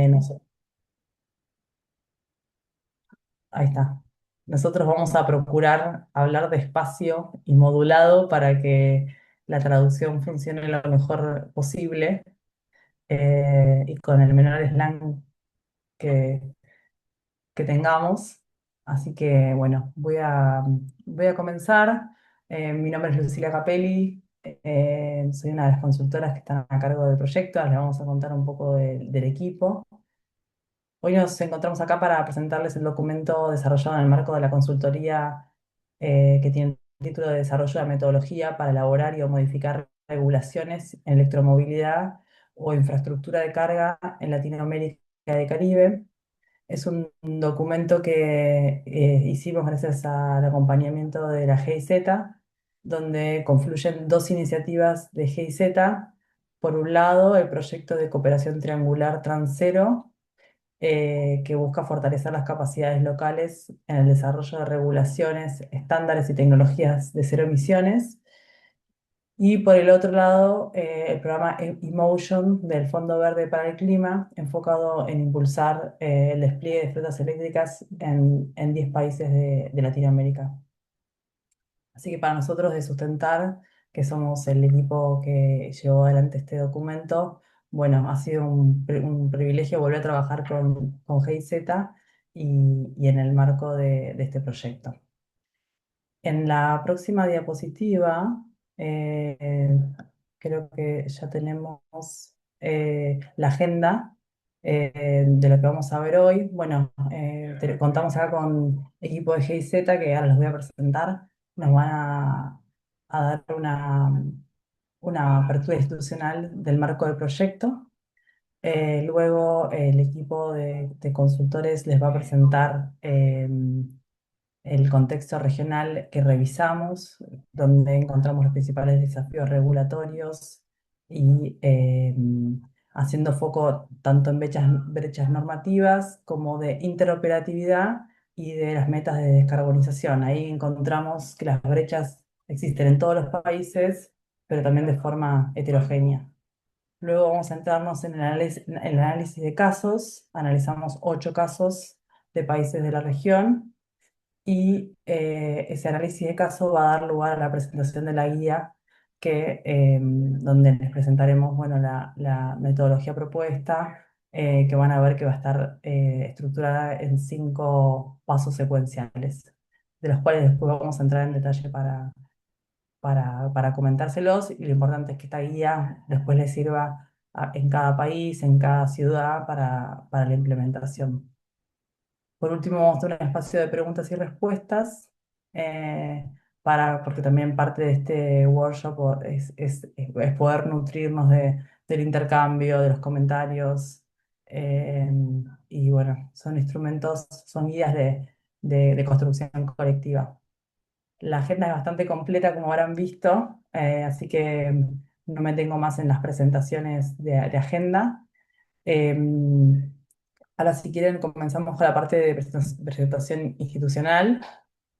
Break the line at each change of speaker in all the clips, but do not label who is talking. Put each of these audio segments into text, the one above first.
nos- ahí está. Nosotros vamos a procurar hablar despacio y modulado para que la traducción funcione lo mejor posible y con el menor slang que, que tengamos. Así que bueno, voy a comenzar. Mi nombre es Lucila Capelli, soy una de las consultoras que están a cargo del proyecto. Les vamos a contar un poco del equipo. Hoy nos encontramos acá para presentarles el documento desarrollado en el marco de la consultoría que tiene el título de Desarrollo de metodología para elaborar y o modificar regulaciones en electromovilidad o infraestructura de carga en Latinoamérica y el Caribe. Es un documento que hicimos gracias al acompañamiento de la GIZ, donde confluyen dos iniciativas de GIZ. Por un lado, el proyecto de cooperación triangular Transcero, que busca fortalecer las capacidades locales en el desarrollo de regulaciones, estándares y tecnologías de cero emisiones. Y por el otro lado, el programa eMotion del Fondo Verde para el Clima, enfocado en impulsar el despliegue de flotas eléctricas en 10 países de Latinoamérica. Así que para nosotros de Sustentar, que somos el equipo que llevó adelante este documento, bueno, ha sido un privilegio volver a trabajar con GIZ y en el marco de este proyecto. En la próxima diapositiva, eh, creo que ya tenemos la agenda de lo que vamos a ver hoy. Bueno, contamos acá con equipo de GIZ que ahora los voy a presentar. Nos van a dar una apertura institucional del marco del proyecto. Luego el equipo de consultores les va a presentar el contexto regional que revisamos, donde encontramos los principales desafíos regulatorios y haciendo foco tanto en brechas normativas como de interoperatividad y de las metas de descarbonización. Ahí encontramos que las brechas existen en todos los países, pero también de forma heterogénea. Luego vamos a centrarnos en el análisis de casos. Analizamos 8 casos de países de la región y ese análisis de caso va a dar lugar a la presentación de la guía donde les presentaremos, bueno, la metodología propuesta, que van a ver que va a estar estructurada en 5 pasos secuenciales, de los cuales después vamos a entrar en detalle para comentárselos, y lo importante es que esta guía después les sirva en cada país, en cada ciudad para la implementación. Por último, vamos a tener un espacio de preguntas y respuestas, eh, porque también parte de este workshop es poder nutrirnos del intercambio, de los comentarios. eh, y bueno, son instrumentos, son guías de construcción colectiva. La agenda es bastante completa, como habrán visto, así que no me tengo más en las presentaciones de agenda. Em, Ahora, si quieren, comenzamos con la parte de presentación institucional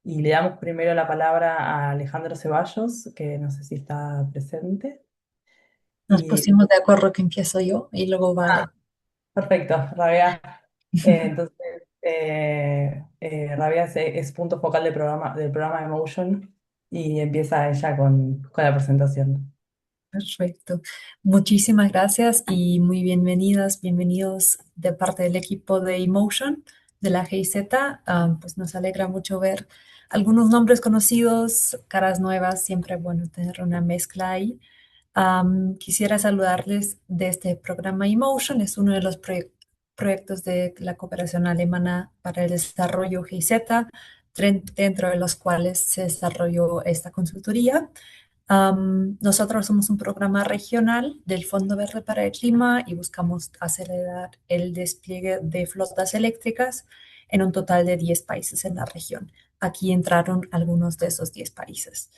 y le damos primero la palabra a Alejandro Ceballos, que no sé si está presente.
Nos
Y,
pusimos de acuerdo que empiezo yo y luego
ah,
vale.
perfecto, Rabia. Entonces, Rabia es punto focal del programa Emotion y empieza ella con la presentación.
Perfecto. Muchísimas gracias y muy bienvenidas, bienvenidos de parte del equipo de Emotion de la GIZ. Pues nos alegra mucho ver algunos nombres conocidos, caras nuevas, siempre bueno tener una mezcla ahí. Quisiera saludarles de este programa Emotion, es uno de los proyectos de la cooperación alemana para el desarrollo GIZ, dentro de los cuales se desarrolló esta consultoría. Nosotros somos un programa regional del Fondo Verde para el Clima y buscamos acelerar el despliegue de flotas eléctricas en un total de 10 países en la región. Aquí entraron algunos de esos 10 países.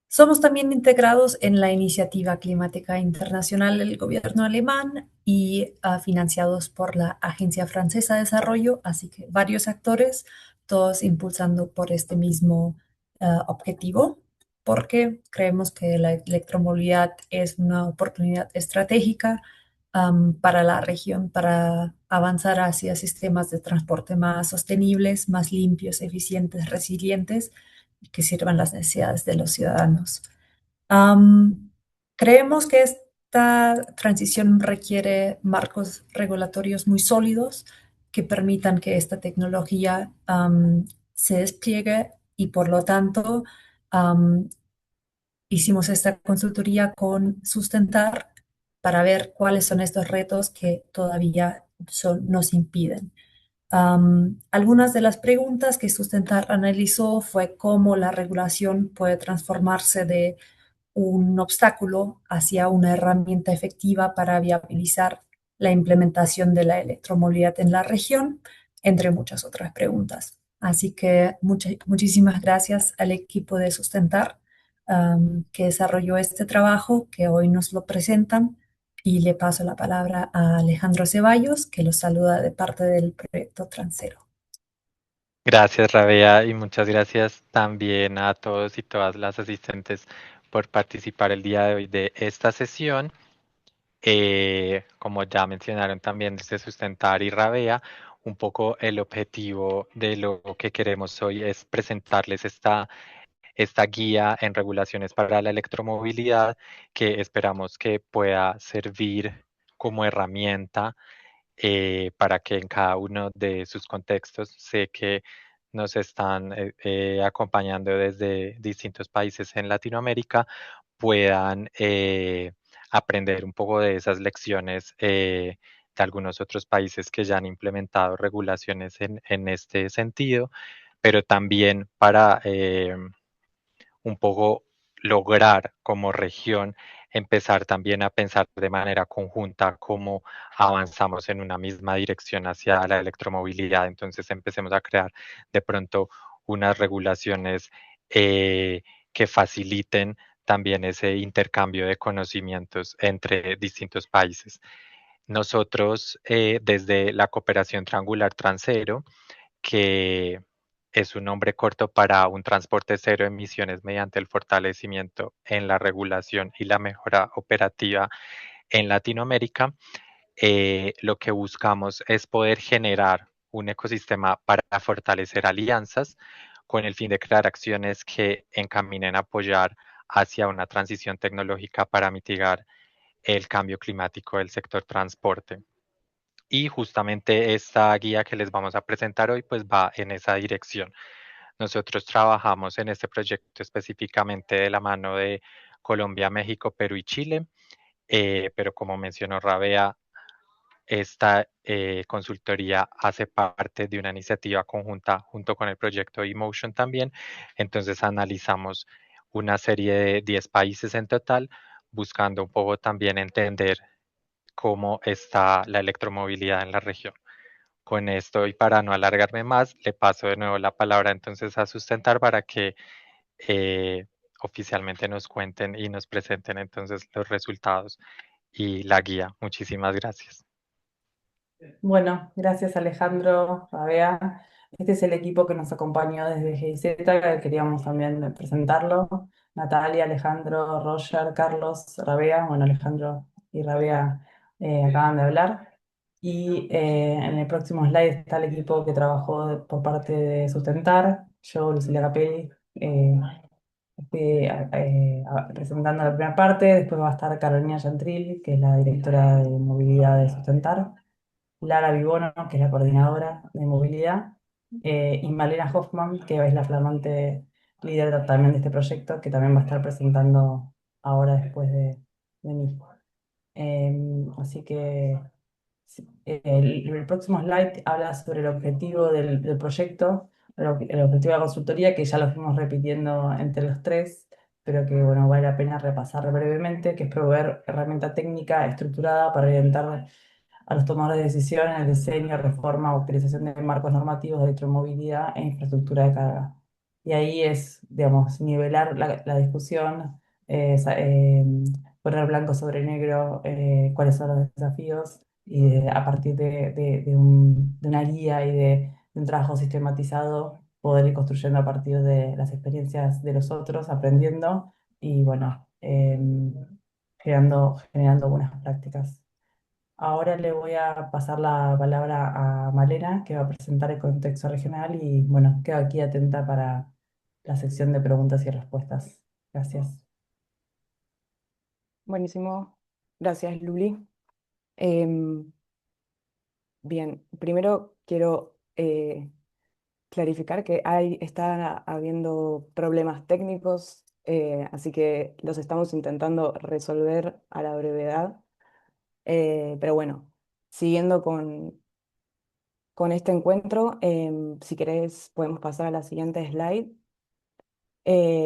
Somos también integrados en la Iniciativa Climática Internacional del gobierno alemán y financiados por la Agencia Francesa de Desarrollo, así que varios actores, todos impulsando por este mismo objetivo, porque creemos que la electromovilidad es una oportunidad estratégica para la región, para avanzar hacia sistemas de transporte más sostenibles, más limpios, eficientes, resilientes, que sirvan las necesidades de los ciudadanos. Am, Creemos que esta transición requiere marcos regulatorios muy sólidos que permitan que esta tecnología se despliegue y por lo tanto am, hicimos esta consultoría con Sustentar para ver cuáles son estos retos que todavía nos impiden. Algunas de las preguntas que Sustentar analizó fue cómo la regulación puede transformarse de un obstáculo hacia una herramienta efectiva para viabilizar la implementación de la electromovilidad en la región, entre muchas otras preguntas. Así que muchísimas gracias al equipo de Sustentar que desarrolló este trabajo, que hoy nos lo presentan. Y le paso la palabra a Alejandro Ceballos, que los saluda de parte del proyecto Transero.
Gracias, Rabea, y muchas gracias también a todos y todas las asistentes por participar el día de hoy de esta sesión. Como ya mencionaron también desde Sustentar y Rabea, un poco el objetivo de lo que queremos hoy es presentarles esta guía en regulaciones para la electromovilidad que esperamos que pueda servir como herramienta para que en cada uno de sus contextos, sé que nos están acompañando desde distintos países en Latinoamérica, puedan aprender un poco de esas lecciones de algunos otros países que ya han implementado regulaciones en este sentido, pero también para un poco lograr como región empezar también a pensar de manera conjunta cómo avanzamos en una misma dirección hacia la electromovilidad. Entonces empecemos a crear de pronto unas regulaciones que faciliten también ese intercambio de conocimientos entre distintos países. Nosotros, desde la cooperación triangular transero, que es un nombre corto para un transporte cero emisiones mediante el fortalecimiento en la regulación y la mejora operativa en Latinoamérica, lo que buscamos es poder generar un ecosistema para fortalecer alianzas con el fin de crear acciones que encaminen a apoyar hacia una transición tecnológica para mitigar el cambio climático del sector transporte. Y justamente esta guía que les vamos a presentar hoy pues va en esa dirección. Nosotros trabajamos en este proyecto específicamente de la mano de Colombia, México, Perú y Chile, pero como mencionó Rabea, esta consultoría hace parte de una iniciativa conjunta junto con el proyecto eMotion también. Entonces analizamos una serie de 10 países en total, buscando un poco también entender cómo está la electromovilidad en la región. Con esto y para no alargarme más, le paso de nuevo la palabra entonces a Sustentar para que eh, oficialmente nos cuenten y nos presenten entonces los resultados y la guía. Muchísimas gracias.
Bueno, gracias Alejandro, Rabea. Este es el equipo que nos acompañó desde GIZ, que queríamos también presentarlo. Natalia, Alejandro, Roger, Carlos, Rabea. Bueno, Alejandro y Rabea acaban de hablar. Y en el próximo slide está el equipo que trabajó por parte de Sustentar. Yo, Lucila Capelli, estoy presentando la primera parte. Después va a estar Carolina Yantril, que es la directora de movilidad de Sustentar. Lara Vibono, que es la coordinadora de movilidad, y Malena Hoffman, que es la flamante líder también de este proyecto, que también va a estar presentando ahora después de mí. Así que sí, el próximo slide habla sobre el objetivo del proyecto, el objetivo de la consultoría, que ya lo fuimos repitiendo entre los tres, pero que bueno, vale la pena repasar brevemente, que es proveer herramienta técnica estructurada para orientar a los tomadores de decisiones, el diseño, reforma o utilización de marcos normativos de electromovilidad e infraestructura de carga. Y ahí es, digamos, nivelar la discusión, poner blanco sobre negro cuáles son los desafíos y a partir de una guía y de un trabajo sistematizado poder ir construyendo a partir de las experiencias de los otros, aprendiendo y bueno, generando buenas prácticas. Ahora le voy a pasar la palabra a Malena, que va a presentar el contexto regional y bueno, quedo aquí atenta para la sección de preguntas y respuestas. Gracias.
Buenísimo. Gracias, Luli. Em, Bien, primero quiero clarificar que está habiendo problemas técnicos, así que los estamos intentando resolver a la brevedad. Pero bueno, siguiendo con este encuentro, si querés podemos pasar a la siguiente slide.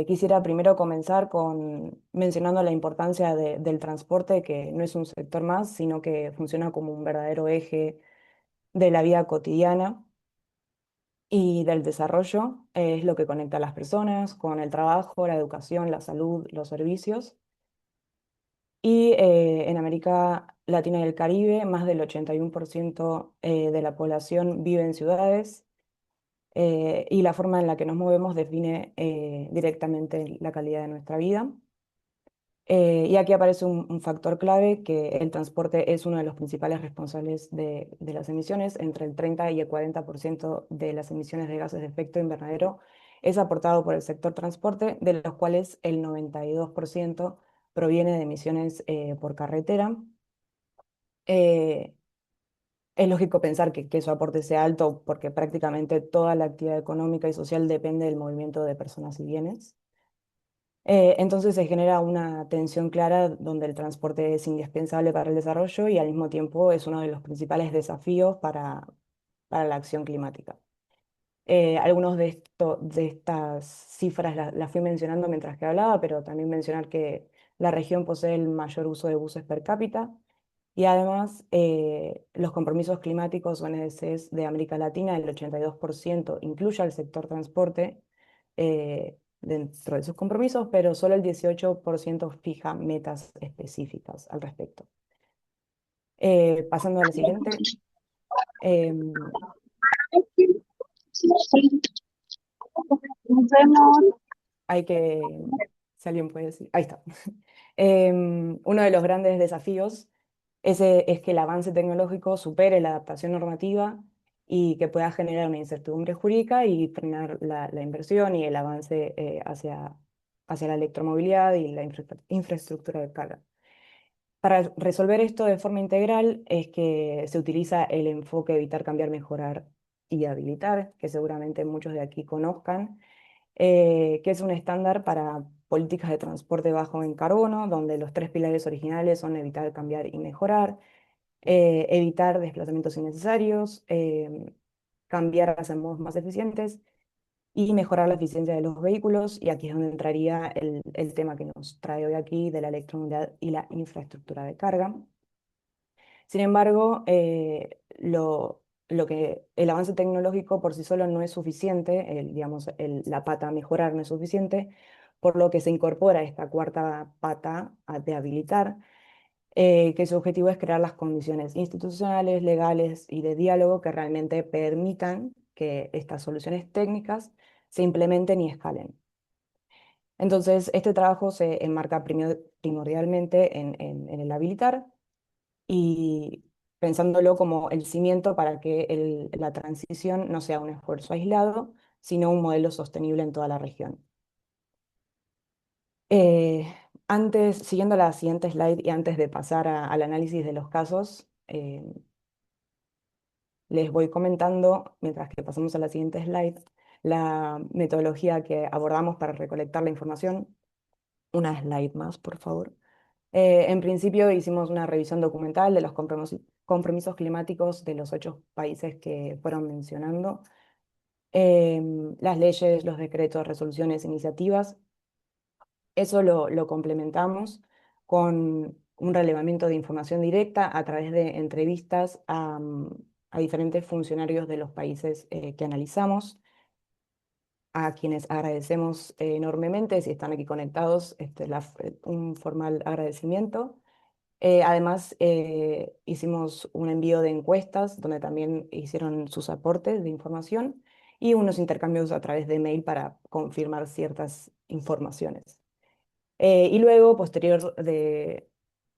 Quisiera primero comenzar mencionando la importancia del transporte, que no es un sector más, sino que funciona como un verdadero eje de la vida cotidiana y del desarrollo. Es lo que conecta a las personas con el trabajo, la educación, la salud, los servicios. Y en América Latina y el Caribe, más del 81% de la población vive en ciudades, y la forma en la que nos movemos define directamente la calidad de nuestra vida. Y aquí aparece un factor clave, que el transporte es uno de los principales responsables de las emisiones. Entre el 30 y el 40% de las emisiones de gases de efecto invernadero es aportado por el sector transporte, de los cuales el 92% proviene de emisiones por carretera. Eh, es lógico pensar que su aporte sea alto, porque prácticamente toda la actividad económica y social depende del movimiento de personas y bienes. Entonces se genera una tensión clara donde el transporte es indispensable para el desarrollo y al mismo tiempo es uno de los principales desafíos para la acción climática. Algunos de estas cifras las fui mencionando mientras que hablaba, pero también mencionar que la región posee el mayor uso de buses per cápita y además los compromisos climáticos o NDCs de América Latina, el 82% incluye al sector transporte dentro de sus compromisos, pero solo el 18% fija metas específicas al respecto. Pasando a la siguiente. em, Hay que, si alguien puede decir, ahí está. Uno de los grandes desafíos es que el avance tecnológico supere la adaptación normativa y que pueda generar una incertidumbre jurídica y frenar la inversión y el avance hacia la electromovilidad y la infraestructura de carga. Para resolver esto de forma integral es que se utiliza el enfoque evitar, cambiar, mejorar y habilitar, que seguramente muchos de aquí conozcan, que es un estándar para políticas de transporte bajo en carbono, donde los tres pilares originales son evitar, cambiar y mejorar, evitar desplazamientos innecesarios, cambiar hacia modos más eficientes y mejorar la eficiencia de los vehículos. Y aquí es donde entraría el tema que nos trae hoy aquí de la electromovilidad y la infraestructura de carga. Sin embargo, el avance tecnológico por sí solo no es suficiente, digamos, la pata a mejorar no es suficiente, por lo que se incorpora esta cuarta pata de habilitar, que su objetivo es crear las condiciones institucionales, legales y de diálogo que realmente permitan que estas soluciones técnicas se implementen y escalen. Entonces, este trabajo se enmarca primordialmente en el habilitar y pensándolo como el cimiento para que la transición no sea un esfuerzo aislado, sino un modelo sostenible en toda la región. Siguiendo la siguiente slide y antes de pasar al análisis de los casos, les voy comentando, mientras que pasamos a la siguiente slide, la metodología que abordamos para recolectar la información. Una slide más, por favor. En principio hicimos una revisión documental de los compromisos climáticos de los 8 países que fueron mencionando, las leyes, los decretos, resoluciones, iniciativas. Eso lo complementamos con un relevamiento de información directa a través de entrevistas a diferentes funcionarios de los países que analizamos, a quienes agradecemos enormemente. Si están aquí conectados, un formal agradecimiento. Además, hicimos un envío de encuestas donde también hicieron sus aportes de información y unos intercambios a través de mail para confirmar ciertas informaciones. Y luego, posterior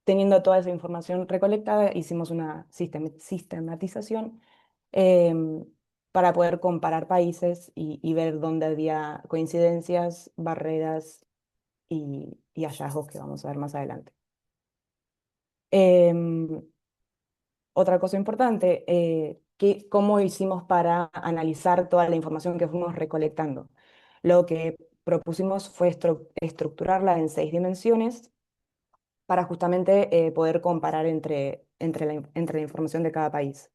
teniendo toda esa información recolectada, hicimos una sistematización em, para poder comparar países y ver dónde había coincidencias, barreras y hallazgos que vamos a ver más adelante. Em, Otra cosa importante, cómo hicimos para analizar toda la información que fuimos recolectando. Lo que propusimos fue estructurarla en 6 dimensiones para justamente poder comparar entre la información de cada país.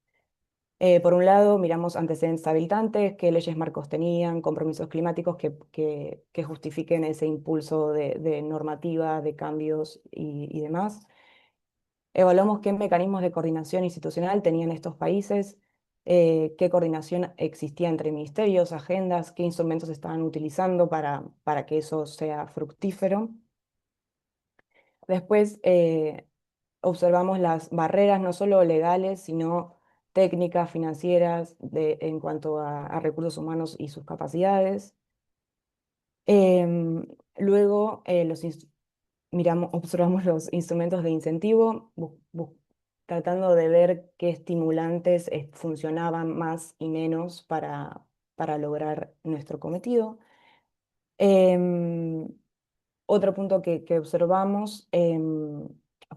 Por un lado, miramos antecedentes habilitantes, qué leyes marcos tenían, compromisos climáticos que justifiquen ese impulso de normativa, de cambios y demás. Evaluamos qué mecanismos de coordinación institucional tenían estos países, qué coordinación existía entre ministerios, agendas, qué instrumentos estaban utilizando para que eso sea fructífero. Después observamos las barreras no solo legales, sino técnicas, financieras, en cuanto a recursos humanos y sus capacidades. Luego observamos los instrumentos de incentivo, tratando de ver qué estimulantes funcionaban más y menos para lograr nuestro cometido. Em, Otro punto que observamos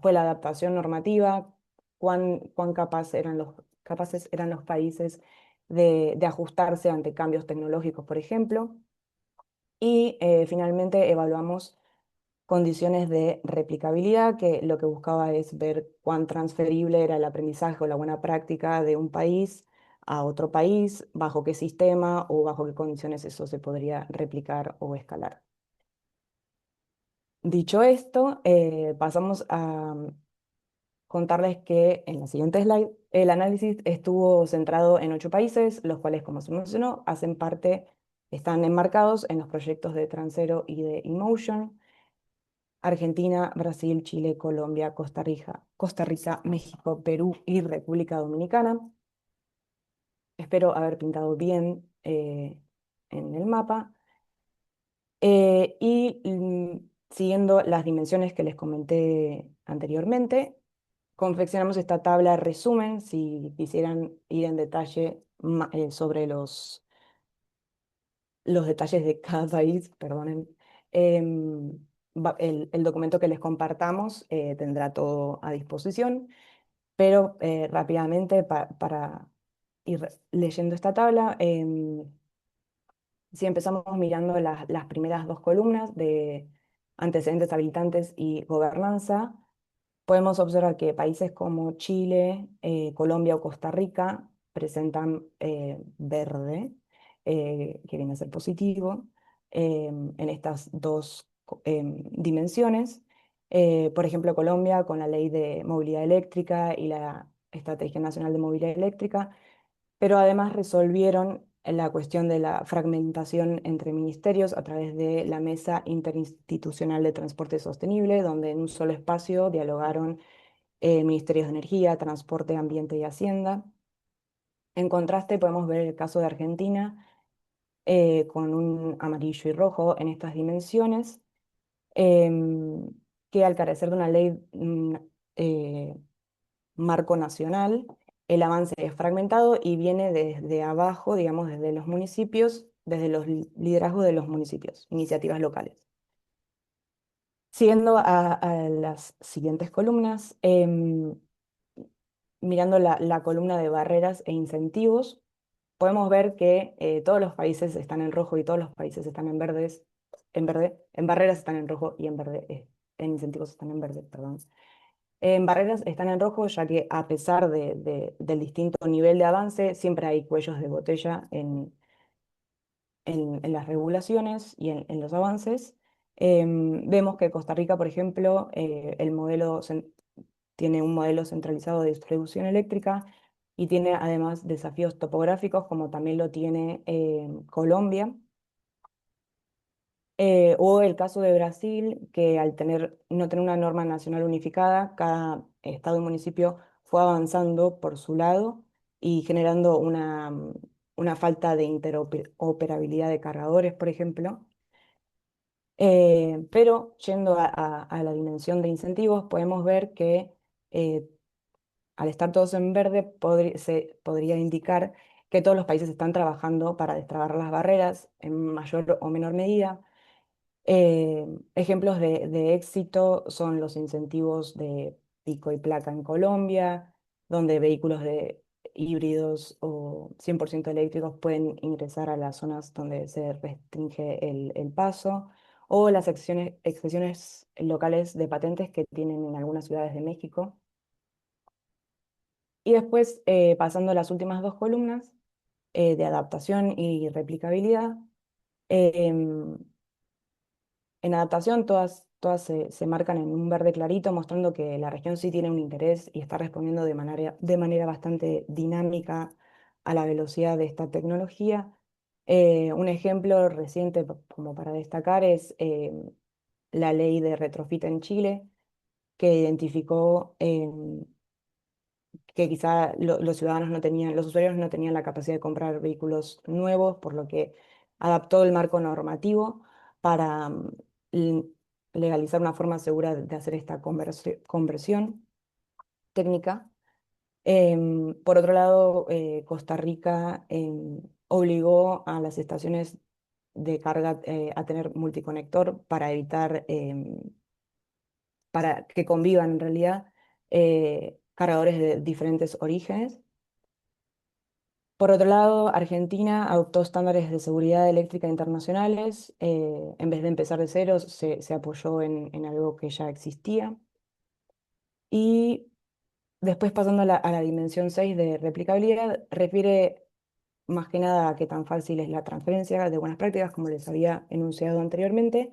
fue la adaptación normativa, cuán capaces eran los países de ajustarse ante cambios tecnológicos, por ejemplo. Y finalmente evaluamos condiciones de replicabilidad, que lo que buscaba es ver cuán transferible era el aprendizaje o la buena práctica de un país a otro país, bajo qué sistema o bajo qué condiciones eso se podría replicar o escalar. Dicho esto, pasamos a contarles que en la siguiente slide el análisis estuvo centrado en 8 países, los cuales, como se mencionó, están enmarcados en los proyectos de Transero y de eMotion: Argentina, Brasil, Chile, Colombia, Costa Rica, México, Perú y República Dominicana. Espero haber pintado bien en el mapa. Siguiendo las dimensiones que les comenté anteriormente, confeccionamos esta tabla resumen si quisieran ir en detalle sobre los detalles de cada país, perdonen. El documento que les compartamos tendrá todo a disposición, pero rápidamente para ir leyendo esta tabla, si empezamos mirando las primeras 2 columnas de antecedentes habilitantes y gobernanza, podemos observar que países como Chile, Colombia o Costa Rica presentan verde, que viene a ser positivo, en estas dimensiones. Por ejemplo, Colombia con la Ley de Movilidad Eléctrica y la Estrategia Nacional de Movilidad Eléctrica, pero además resolvieron la cuestión de la fragmentación entre ministerios a través de la Mesa Interinstitucional de Transporte Sostenible, donde en un solo espacio dialogaron ministerios de Energía, Transporte, Ambiente y Hacienda. En contraste, podemos ver el caso de Argentina con un amarillo y rojo en estas dimensiones, em, que al carecer de una ley eh, marco nacional, el avance es fragmentado y viene desde abajo, digamos, desde los municipios, desde los liderazgos de los municipios, iniciativas locales. Siguiendo a las siguientes columnas, mirando la columna de barreras e incentivos, podemos ver que todos los países están en rojo y todos los países están en barreras están en rojo y en incentivos están en verde, perdón. En barreras están en rojo, ya que a pesar del distinto nivel de avance, siempre hay cuellos de botella en las regulaciones y en los avances. Vemos que Costa Rica, por ejemplo, tiene un modelo centralizado de distribución eléctrica y tiene además desafíos topográficos, como también lo tiene Colombia. O el caso de Brasil, que al no tener una norma nacional unificada, cada estado y municipio fue avanzando por su lado y generando una falta de interoperabilidad de cargadores, por ejemplo. Pero yendo a la dimensión de incentivos, podemos ver que eh, al estar todos en verde, se podría indicar que todos los países están trabajando para destrabar las barreras en mayor o menor medida. Ejemplos de éxito son los incentivos de pico y placa en Colombia, donde vehículos híbridos o 100% eléctricos pueden ingresar a las zonas donde se restringe el paso, o las excepciones locales de patentes que tienen en algunas ciudades de México. Y después, pasando a las últimas dos columnas, de adaptación y replicabilidad. em, en adaptación, todas se marcan en un verde clarito, mostrando que la región sí tiene un interés y está respondiendo de manera bastante dinámica a la velocidad de esta tecnología. Un ejemplo reciente, como para destacar, es la ley de retrofit en Chile, que identificó que quizá los ciudadanos no tenían, los usuarios no tenían la capacidad de comprar vehículos nuevos, por lo que adaptó el marco normativo para l- legalizar una forma segura de hacer esta conversión técnica. Por otro lado, Costa Rica obligó a las estaciones de carga a tener multiconector para evitar, para que convivan en realidad cargadores de diferentes orígenes. Por otro lado, Argentina adoptó estándares de seguridad eléctrica internacionales. En vez de empezar de cero, se apoyó en algo que ya existía. Y después, pasando a la dimensión 6 de replicabilidad, refiere más que nada a qué tan fácil es la transferencia de buenas prácticas, como les había enunciado anteriormente.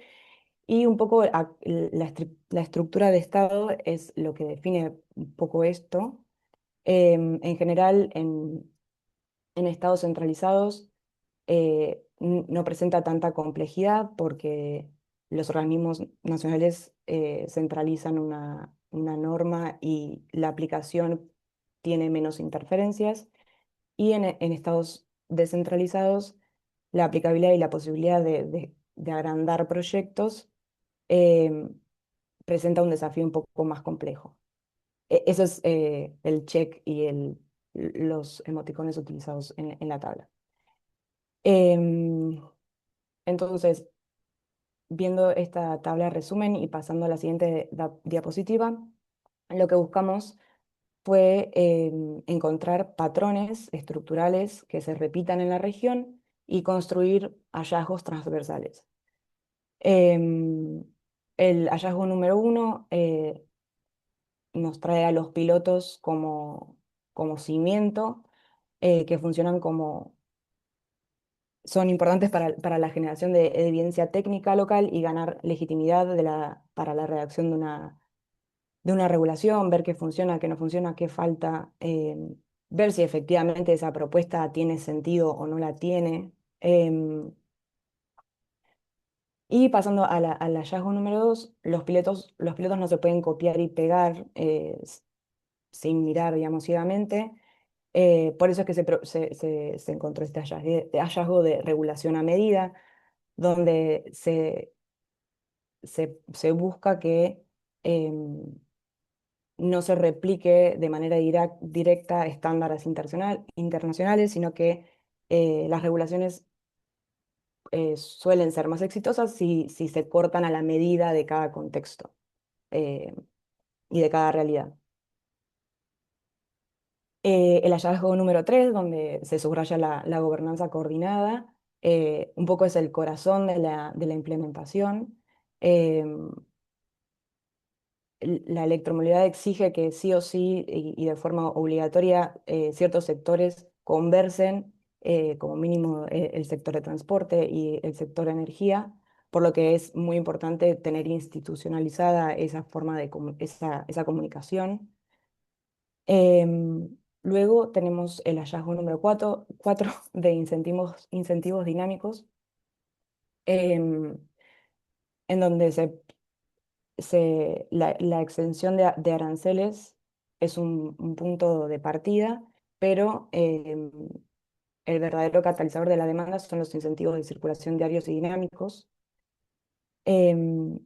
Y un poco la estructura de Estado es lo que define un poco esto. En general, en estados centralizados, no presenta tanta complejidad porque los organismos nacionales centralizan una norma y la aplicación tiene menos interferencias. Y en estados descentralizados, la aplicabilidad y la posibilidad de agrandar proyectos em, presenta un desafío un poco más complejo. Eso es el check y los emoticones utilizados en la tabla. Em, entonces, viendo esta tabla de resumen y pasando a la siguiente diapositiva, lo que buscamos fue encontrar patrones estructurales que se repitan en la región y construir hallazgos transversales. Em, el hallazgo número uno nos trae a los pilotos como cimiento, que funcionan son importantes para la generación de evidencia técnica local y ganar legitimidad para la redacción de una regulación, ver qué funciona, qué no funciona, qué falta, ver si efectivamente esa propuesta tiene sentido o no la tiene. Y pasando al hallazgo número dos, los pilotos no se pueden copiar y pegar sin mirar, digamos, ciegamente. Por eso es que se encontró este hallazgo de regulación a medida, donde se busca que no se replique de manera directa estándares internacionales, sino que las regulaciones suelen ser más exitosas si se cortan a la medida de cada contexto eh, y de cada realidad. El hallazgo número 3, donde se subraya la gobernanza coordinada, un poco es el corazón de la implementación. Em, la electromovilidad exige que sí o sí y de forma obligatoria ciertos sectores conversen, como mínimo el sector de transporte y el sector de energía, por lo que es muy importante tener institucionalizada esa forma esa comunicación. Luego tenemos el hallazgo número 4 de incentivos dinámicos, em, en donde la exención de aranceles es un punto de partida, pero el verdadero catalizador de la demanda son los incentivos de circulación diarios y dinámicos. Em,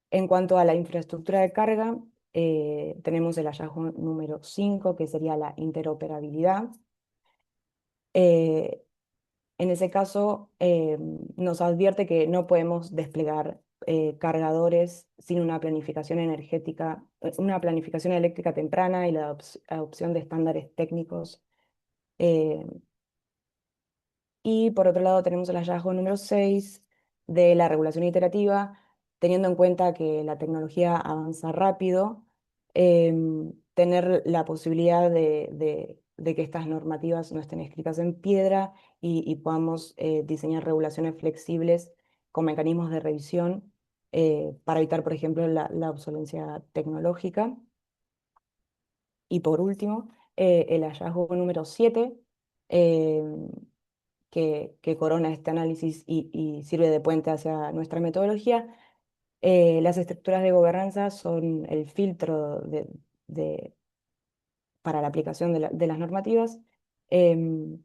en cuanto a la infraestructura de carga, tenemos el hallazgo número 5, que sería la interoperabilidad. Eh, en ese caso, nos advierte que no podemos desplegar cargadores sin una planificación energética, una planificación eléctrica temprana y la adopción de estándares técnicos. eh, y por otro lado tenemos el hallazgo número 6 de la regulación iterativa, teniendo en cuenta que la tecnología avanza rápido, tener la posibilidad de que estas normativas no estén escritas en piedra y podamos diseñar regulaciones flexibles con mecanismos de revisión para evitar, por ejemplo, la obsolencia tecnológica. Y por último, el hallazgo número 7, que corona este análisis y sirve de puente hacia nuestra metodología. Las estructuras de gobernanza son el filtro de- para la aplicación de las normativas. em,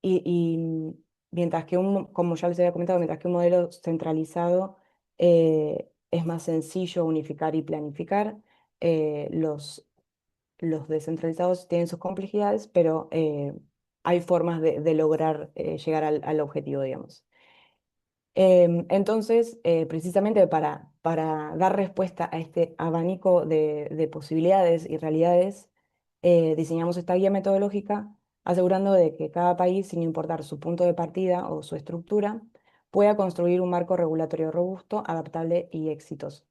y mientras que como ya les había comentado, mientras que un modelo centralizado es más sencillo unificar y planificar, los descentralizados tienen sus complejidades, pero hay formas de lograr llegar al objetivo, digamos. Entonces, precisamente para dar respuesta a este abanico de posibilidades y realidades, diseñamos esta guía metodológica asegurando de que cada país, sin importar su punto de partida o su estructura, pueda construir un marco regulatorio robusto, adaptable y exitoso.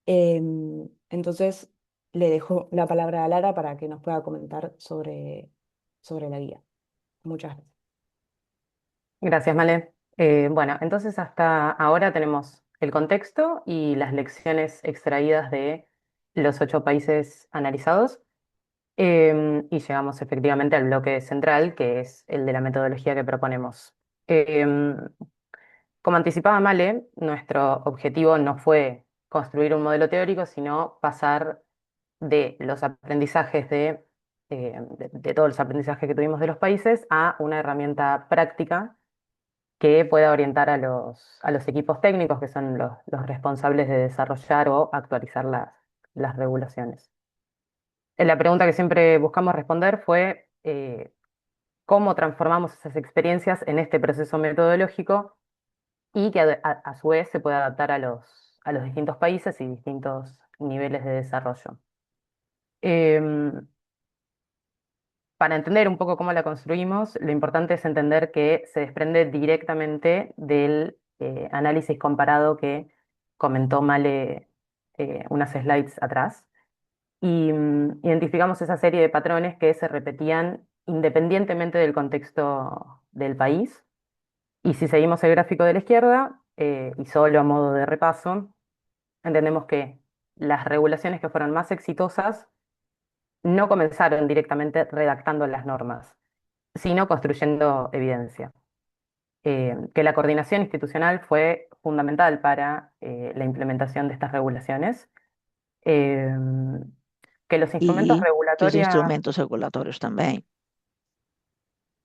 Entonces, le dejo la palabra a Lara para que nos pueda comentar sobre la guía. Muchas gracias.
Gracias, Male. Bueno, entonces hasta ahora tenemos el contexto y las lecciones extraídas de los 8 países analizados. Y llegamos efectivamente al bloque central, que es el de la metodología que proponemos. Em, Como anticipaba Male, nuestro objetivo no fue construir un modelo teórico, sino pasar de los aprendizajes de todos los aprendizajes que tuvimos de los países a una herramienta práctica que pueda orientar a los equipos técnicos, que son los responsables de desarrollar o actualizar las regulaciones. La pregunta que siempre buscamos responder fue cómo transformamos esas experiencias en este proceso metodológico y que a su vez se pueda adaptar a los distintos países y distintos niveles de desarrollo. Em, Para entender un poco cómo la construimos, lo importante es entender que se desprende directamente del análisis comparado que comentó Male unas slides atrás. Y identificamos esa serie de patrones que se repetían independientemente del contexto del país. Y si seguimos el gráfico de la izquierda, y solo a modo de repaso, entendemos que las regulaciones que fueron más exitosas no comenzaron directamente redactando las normas, sino construyendo evidencia. Que la coordinación institucional fue fundamental para la implementación de estas regulaciones, eh, que los instrumentos
Y que os
regulatorios.
instrumentos regulatorios también.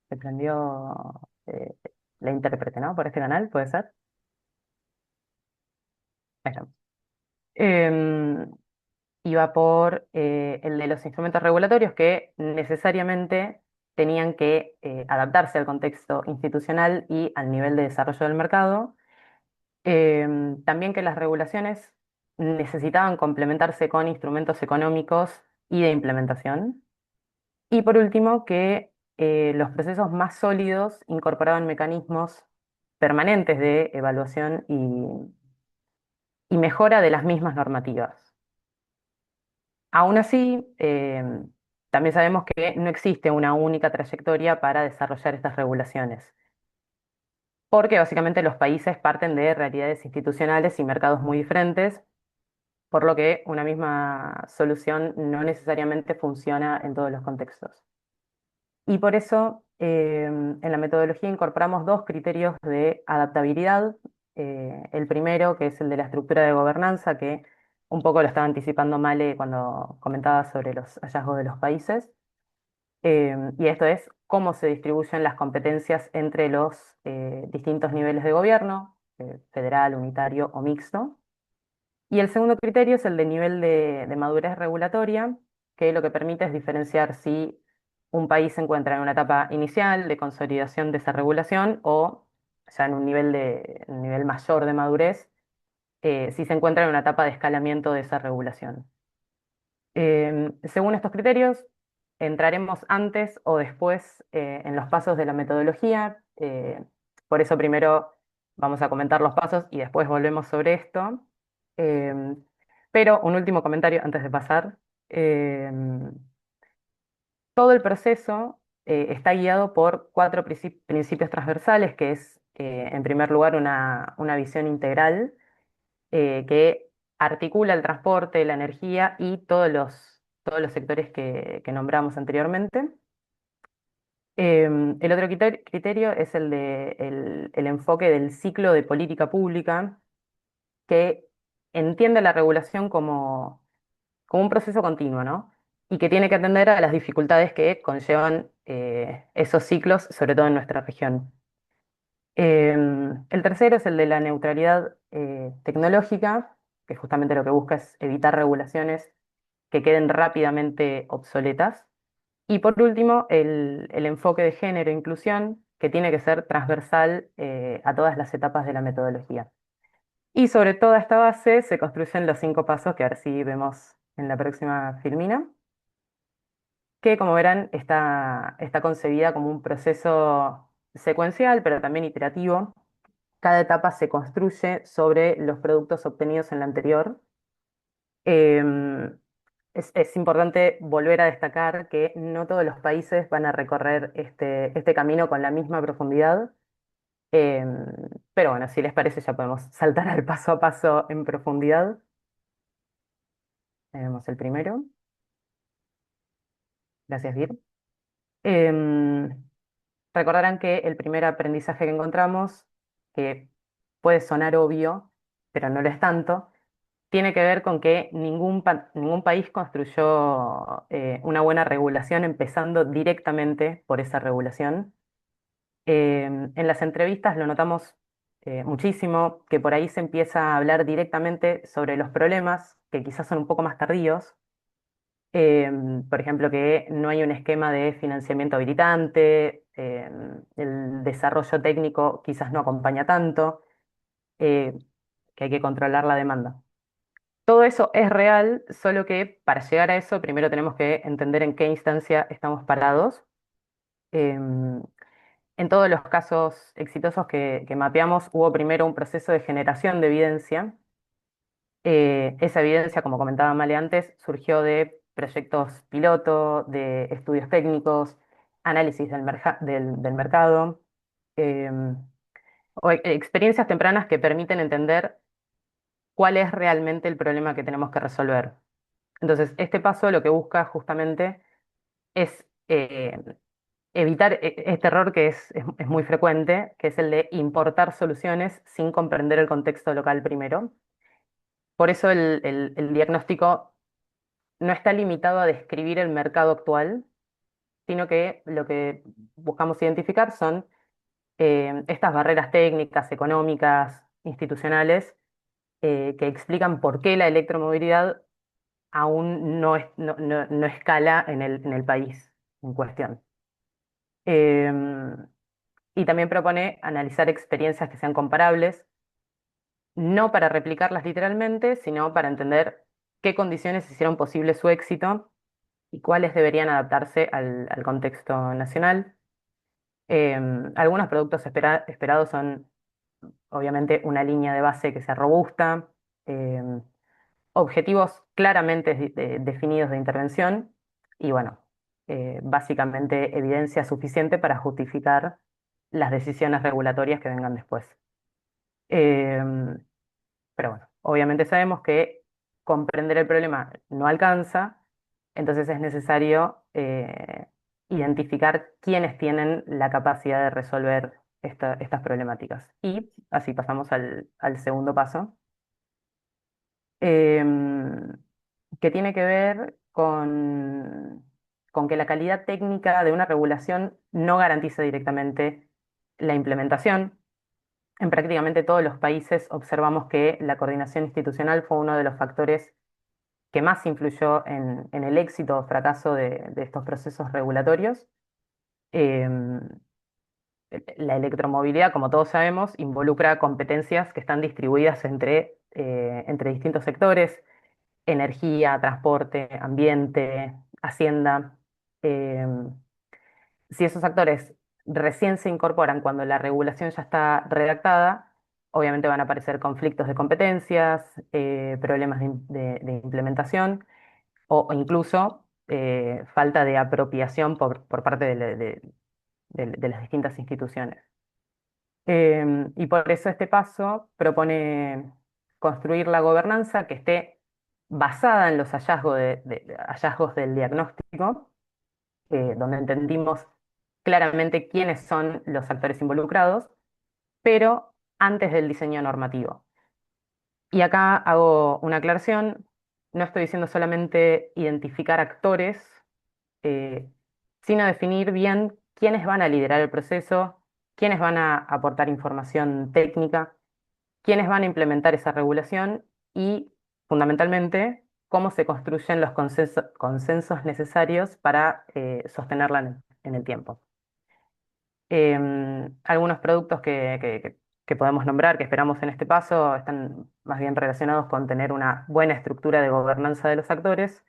Se prendió la intérprete, ¿no? Por este canal, ¿puede ser? Ahí está. Em, Iba por el de los instrumentos regulatorios que necesariamente tenían que adaptarse al contexto institucional y al nivel de desarrollo del mercado. También que las regulaciones necesitaban complementarse con instrumentos económicos y de implementación. Y por último, que los procesos más sólidos incorporaban mecanismos permanentes de evaluación y mejora de las mismas normativas. Aún así, también sabemos que no existe una única trayectoria para desarrollar estas regulaciones, porque básicamente los países parten de realidades institucionales y mercados muy diferentes, por lo que una misma solución no necesariamente funciona en todos los contextos. Y por eso en la metodología incorporamos 2 criterios de adaptabilidad. El primero, que es el de la estructura de gobernanza, que un poco lo estaba anticipando Male cuando comentaba sobre los hallazgos de los países. Y esto es cómo se distribuyen las competencias entre los distintos niveles de gobierno, federal, unitario o mixto. Y el segundo criterio es el de nivel de madurez regulatoria, que lo que permite es diferenciar si un país se encuentra en una etapa inicial de consolidación de esa regulación o ya en un nivel mayor de madurez, si se encuentra en una etapa de escalamiento de esa regulación. Según estos criterios, entraremos antes o después en los pasos de la metodología. Por eso primero vamos a comentar los pasos y después volvemos sobre esto. Em, pero un último comentario antes de pasar. Em, Todo el proceso está guiado por cuatro principios transversales, que es, en primer lugar, una visión integral que articula el transporte, la energía y todos los sectores que nombramos anteriormente. El otro criterio es el de el enfoque del ciclo de política pública, que entiende la regulación como un proceso continuo, ¿no? Y que tiene que atender a las dificultades que conllevan esos ciclos, sobre todo en nuestra región. El tercero es el de la neutralidad tecnológica, que justamente lo que busca es evitar regulaciones que queden rápidamente obsoletas. Y por último, el enfoque de género e inclusión, que tiene que ser transversal a todas las etapas de la metodología. Y sobre toda esta base se construyen los 5 pasos que ahora sí vemos en la próxima filmina, que como verán está concebida como un proceso secuencial, pero también iterativo. Cada etapa se construye sobre los productos obtenidos en la anterior. Em, es importante volver a destacar que no todos los países van a recorrer este camino con la misma profundidad. Em, pero bueno, si les parece, ya podemos saltar al paso a paso en profundidad. Tenemos el primero. Gracias, Vir. Em, Recordarán que el primer aprendizaje que encontramos, que puede sonar obvio, pero no lo es tanto, tiene que ver con que ningún país construyó una buena regulación empezando directamente por esa regulación. En las entrevistas lo notamos muchísimo, que por ahí se empieza a hablar directamente sobre los problemas, que quizás son un poco más tardíos. Por ejemplo, que no hay un esquema de financiamiento habilitante, el desarrollo técnico quizás no acompaña tanto, eh, que hay que controlar la demanda. Todo eso es real, solo que para llegar a eso primero tenemos que entender en qué instancia estamos parados. Em, en todos los casos exitosos que mapeamos, hubo primero un proceso de generación de evidencia. Esa evidencia, como comentaba Male antes, surgió de proyectos piloto, de estudios técnicos, análisis del mercado, em, o experiencias tempranas que permiten entender cuál es realmente el problema que tenemos que resolver. Entonces, este paso lo que busca justamente es evitar este error que es muy frecuente, que es el de importar soluciones sin comprender el contexto local primero. Por eso el diagnóstico no está limitado a describir el mercado actual, sino que lo que buscamos identificar son estas barreras técnicas, económicas, institucionales, que explican por qué la electromovilidad aún no escala en el país en cuestión. Em, y también propone analizar experiencias que sean comparables, no para replicarlas literalmente, sino para entender qué condiciones hicieron posible su éxito y cuáles deberían adaptarse al contexto nacional. Algunos productos esperados son, obviamente, una línea de base que sea robusta, em, objetivos claramente definidos de intervención y, bueno, básicamente evidencia suficiente para justificar las decisiones regulatorias que vengan después. Em, pero bueno, obviamente sabemos que comprender el problema no alcanza, entonces es necesario identificar quiénes tienen la capacidad de resolver estas problemáticas. Y así pasamos al segundo paso, em, que tiene que ver con que la calidad técnica de una regulación no garantiza directamente la implementación. En prácticamente todos los países observamos que la coordinación institucional fue uno de los factores que más influyó en el éxito o fracaso de estos procesos regulatorios. Em, la electromovilidad, como todos sabemos, involucra competencias que están distribuidas entre distintos sectores: energía, transporte, ambiente, hacienda. Em, si esos actores recién se incorporan cuando la regulación ya está redactada, obviamente van a aparecer conflictos de competencias, problemas de implementación o incluso falta de apropiación por parte de las distintas instituciones. Y por eso este paso propone construir la gobernanza que esté basada en los hallazgos del diagnóstico, donde entendimos claramente quiénes son los actores involucrados, pero antes del diseño normativo. Y acá hago una aclaración: no estoy diciendo solamente identificar actores, eh, sino definir bien quiénes van a liderar el proceso, quiénes van a aportar información técnica, quiénes van a implementar esa regulación y, fundamentalmente, cómo se construyen los consensos necesarios para sostenerla en el tiempo. Algunos productos que podemos nombrar, que esperamos en este paso, están más bien relacionados con tener una buena estructura de gobernanza de los actores,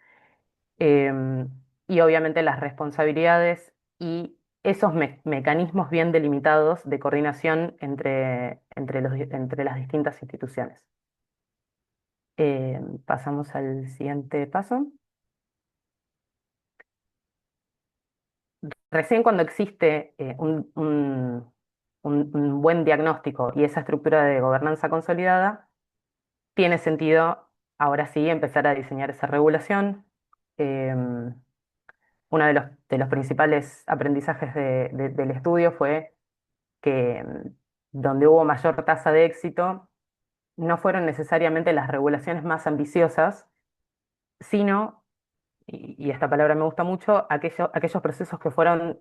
em, y obviamente las responsabilidades y esos mecanismos bien delimitados de coordinación entre las distintas instituciones. Pasamos al siguiente paso. Recién cuando existe un buen diagnóstico y esa estructura de gobernanza consolidada, tiene sentido ahora sí empezar a diseñar esa regulación. Em, Uno de los principales aprendizajes del estudio fue que donde hubo mayor tasa de éxito no fueron necesariamente las regulaciones más ambiciosas, sino, y esta palabra me gusta mucho, aquellos procesos que fueron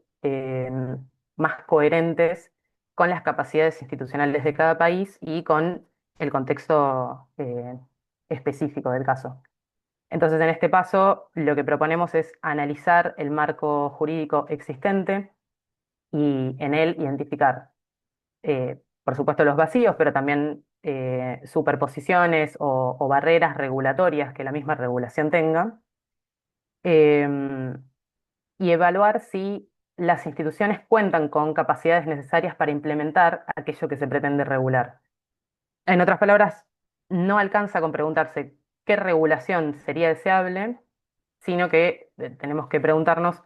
más coherentes con las capacidades institucionales de cada país y con el contexto específico del caso. Entonces, en este paso, lo que proponemos es analizar el marco jurídico existente y en él identificar, por supuesto, los vacíos, pero también superposiciones o barreras regulatorias que la misma regulación tenga, em, y evaluar si las instituciones cuentan con capacidades necesarias para implementar aquello que se pretende regular. En otras palabras, no alcanza con preguntarse qué regulación sería deseable, sino que tenemos que preguntarnos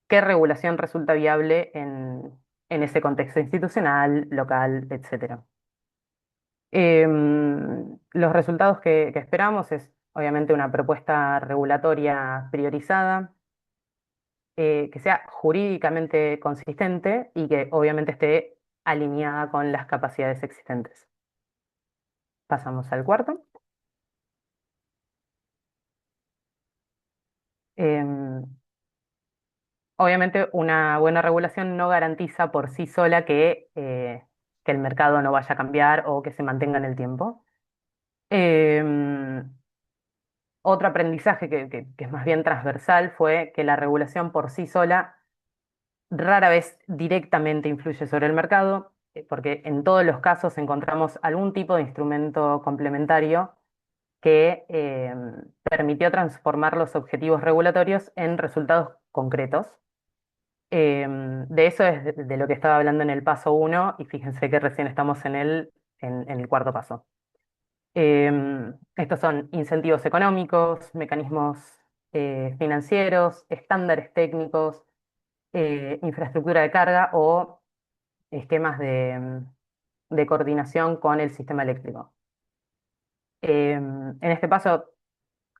qué regulación resulta viable en ese contexto institucional, local, etc. Los resultados que esperamos es, obviamente, una propuesta regulatoria priorizada, que sea jurídicamente consistente y que obviamente esté alineada con las capacidades existentes. Pasamos al cuarto. Em, Obviamente una buena regulación no garantiza por sí sola que el mercado no vaya a cambiar o que se mantenga en el tiempo. Em, Otro aprendizaje que es más bien transversal fue que la regulación por sí sola rara vez directamente influye sobre el mercado, porque en todos los casos encontramos algún tipo de instrumento complementario que permitió transformar los objetivos regulatorios en resultados concretos. De eso es de lo que estaba hablando en el paso uno, y fíjense que recién estamos en el cuarto paso. Estos son incentivos económicos, mecanismos financieros, estándares técnicos, infraestructura de carga o esquemas de coordinación con el sistema eléctrico. En este paso,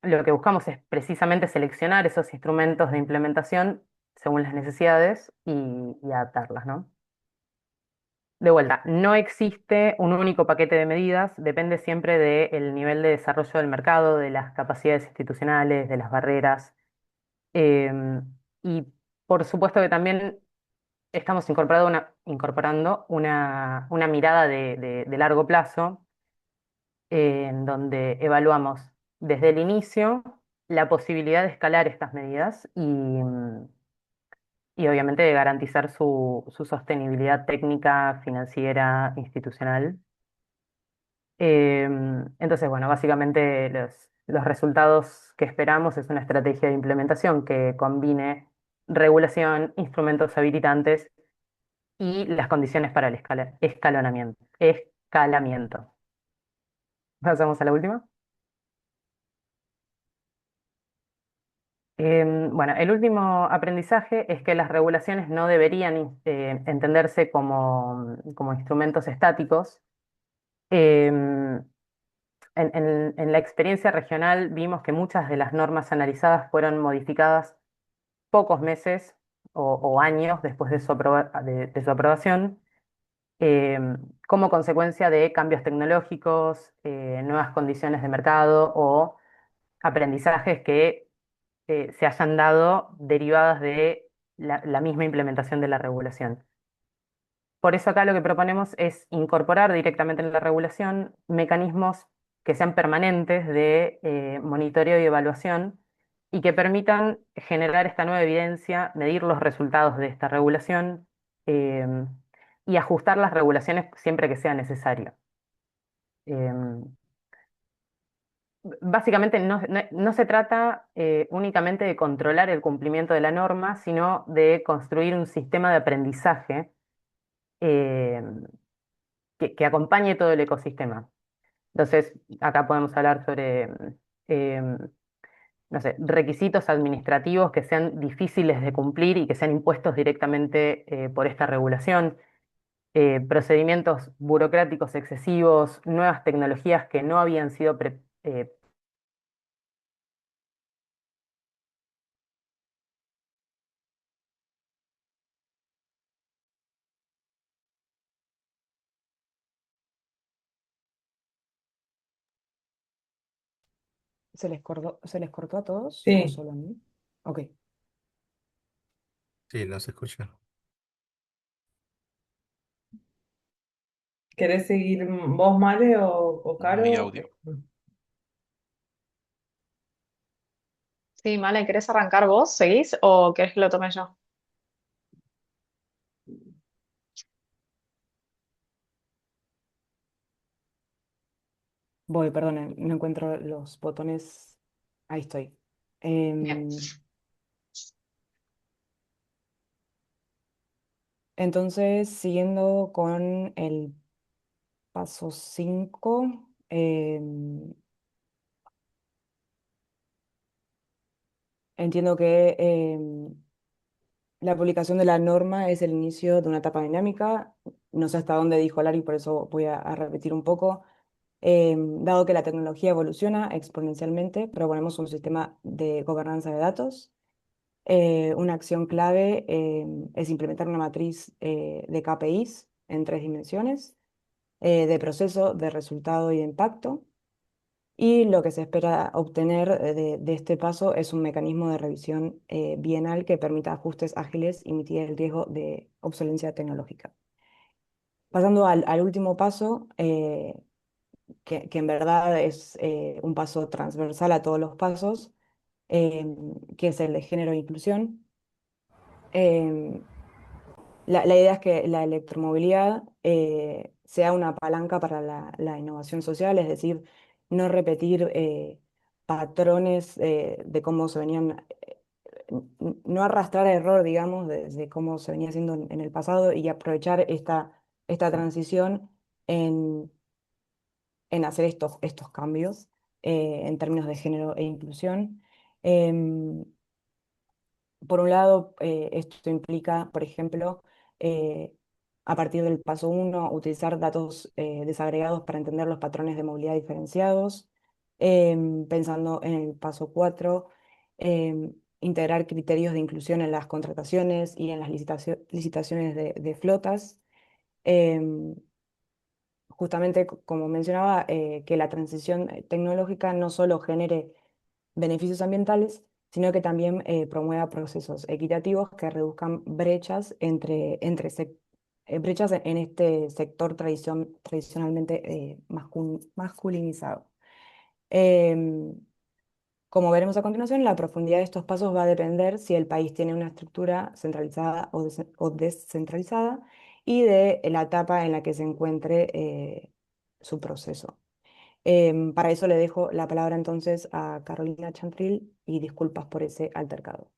lo que buscamos es precisamente seleccionar esos instrumentos de implementación según las necesidades y adaptarlas, ¿no? De vuelta, no existe un único paquete de medidas, depende siempre del nivel de desarrollo del mercado, de las capacidades institucionales, de las barreras. em, Y por supuesto que también estamos incorporando una mirada de largo plazo, en donde evaluamos desde el inicio la posibilidad de escalar estas medidas y obviamente de garantizar su sostenibilidad técnica, financiera, institucional. Entonces, bueno, básicamente los resultados que esperamos es una estrategia de implementación que combine regulación, instrumentos habilitantes y las condiciones para el escalamiento. Pasamos a la última. Bueno, el último aprendizaje es que las regulaciones no deberían entenderse como instrumentos estáticos. Em, en la experiencia regional vimos que muchas de las normas analizadas fueron modificadas pocos meses o años después de su aprobación, como consecuencia de cambios tecnológicos, nuevas condiciones de mercado o aprendizajes que se hayan dado derivadas de la misma implementación de la regulación. Por eso acá lo que proponemos es incorporar directamente en la regulación mecanismos que sean permanentes de monitoreo y evaluación y que permitan generar esta nueva evidencia, medir los resultados de esta regulación em, y ajustar las regulaciones siempre que sea necesario. Em, Básicamente no se trata únicamente de controlar el cumplimiento de la norma, sino de construir un sistema de aprendizaje em, que acompañe todo el ecosistema. Entonces, acá podemos hablar sobre, em, no sé, requisitos administrativos que sean difíciles de cumplir y que sean impuestos directamente por esta regulación, procedimientos burocráticos excesivos, nuevas tecnologías que no habían sido
¿Se les cortó a todos o
Sí,
solo a mí? Ok.
Sí, no se escucha.
¿querés seguir vos, Male, o
No hay
Caro?
audio.
Sí, Male, ¿querés arrancar vos? ¿Seguís o querés que lo tome yo?
Voy, perdón, no encuentro los botones. Ahí estoy.
Bien.
Em, entonces, siguiendo con el paso 5, entiendo que la publicación de la norma es el inicio de una etapa dinámica. No sé hasta dónde dijo Lari, por eso voy a repetir un poco. Dado que la tecnología evoluciona exponencialmente, proponemos un sistema de gobernanza de datos. Una acción clave es implementar una matriz de KPIs en 3 dimensiones, de proceso, de resultado y de impacto. Y lo que se espera obtener de este paso es un mecanismo de revisión bienal que permita ajustes ágiles y mitigue el riesgo de obsolencia tecnológica. Pasando al último paso, que en verdad es un paso transversal a todos los pasos, que es el de género e inclusión. Em, la idea es que la electromovilidad sea una palanca para la innovación social, es decir, no repetir patrones de cómo se venían, no arrastrar error, digamos, de cómo se venía haciendo en el pasado y aprovechar esta transición en hacer estos cambios en términos de género e inclusión. Em, por un lado, esto implica, por ejemplo, eh, a partir del paso 1, utilizar datos desagregados para entender los patrones de movilidad diferenciados. Pensando en el paso 4, integrar criterios de inclusión en las contrataciones y en las licitaciones de flotas. Em, Justamente, como mencionaba, que la transición tecnológica no solo genere beneficios ambientales, sino que también promueva procesos equitativos que reduzcan brechas brechas en este sector tradicionalmente masculinizado. Em, Como veremos a continuación, la profundidad de estos pasos va a depender si el país tiene una estructura centralizada o descentralizada y de la etapa en la que se encuentre su proceso. Para eso le dejo la palabra entonces a Carolina Chantril y disculpas por ese altercado.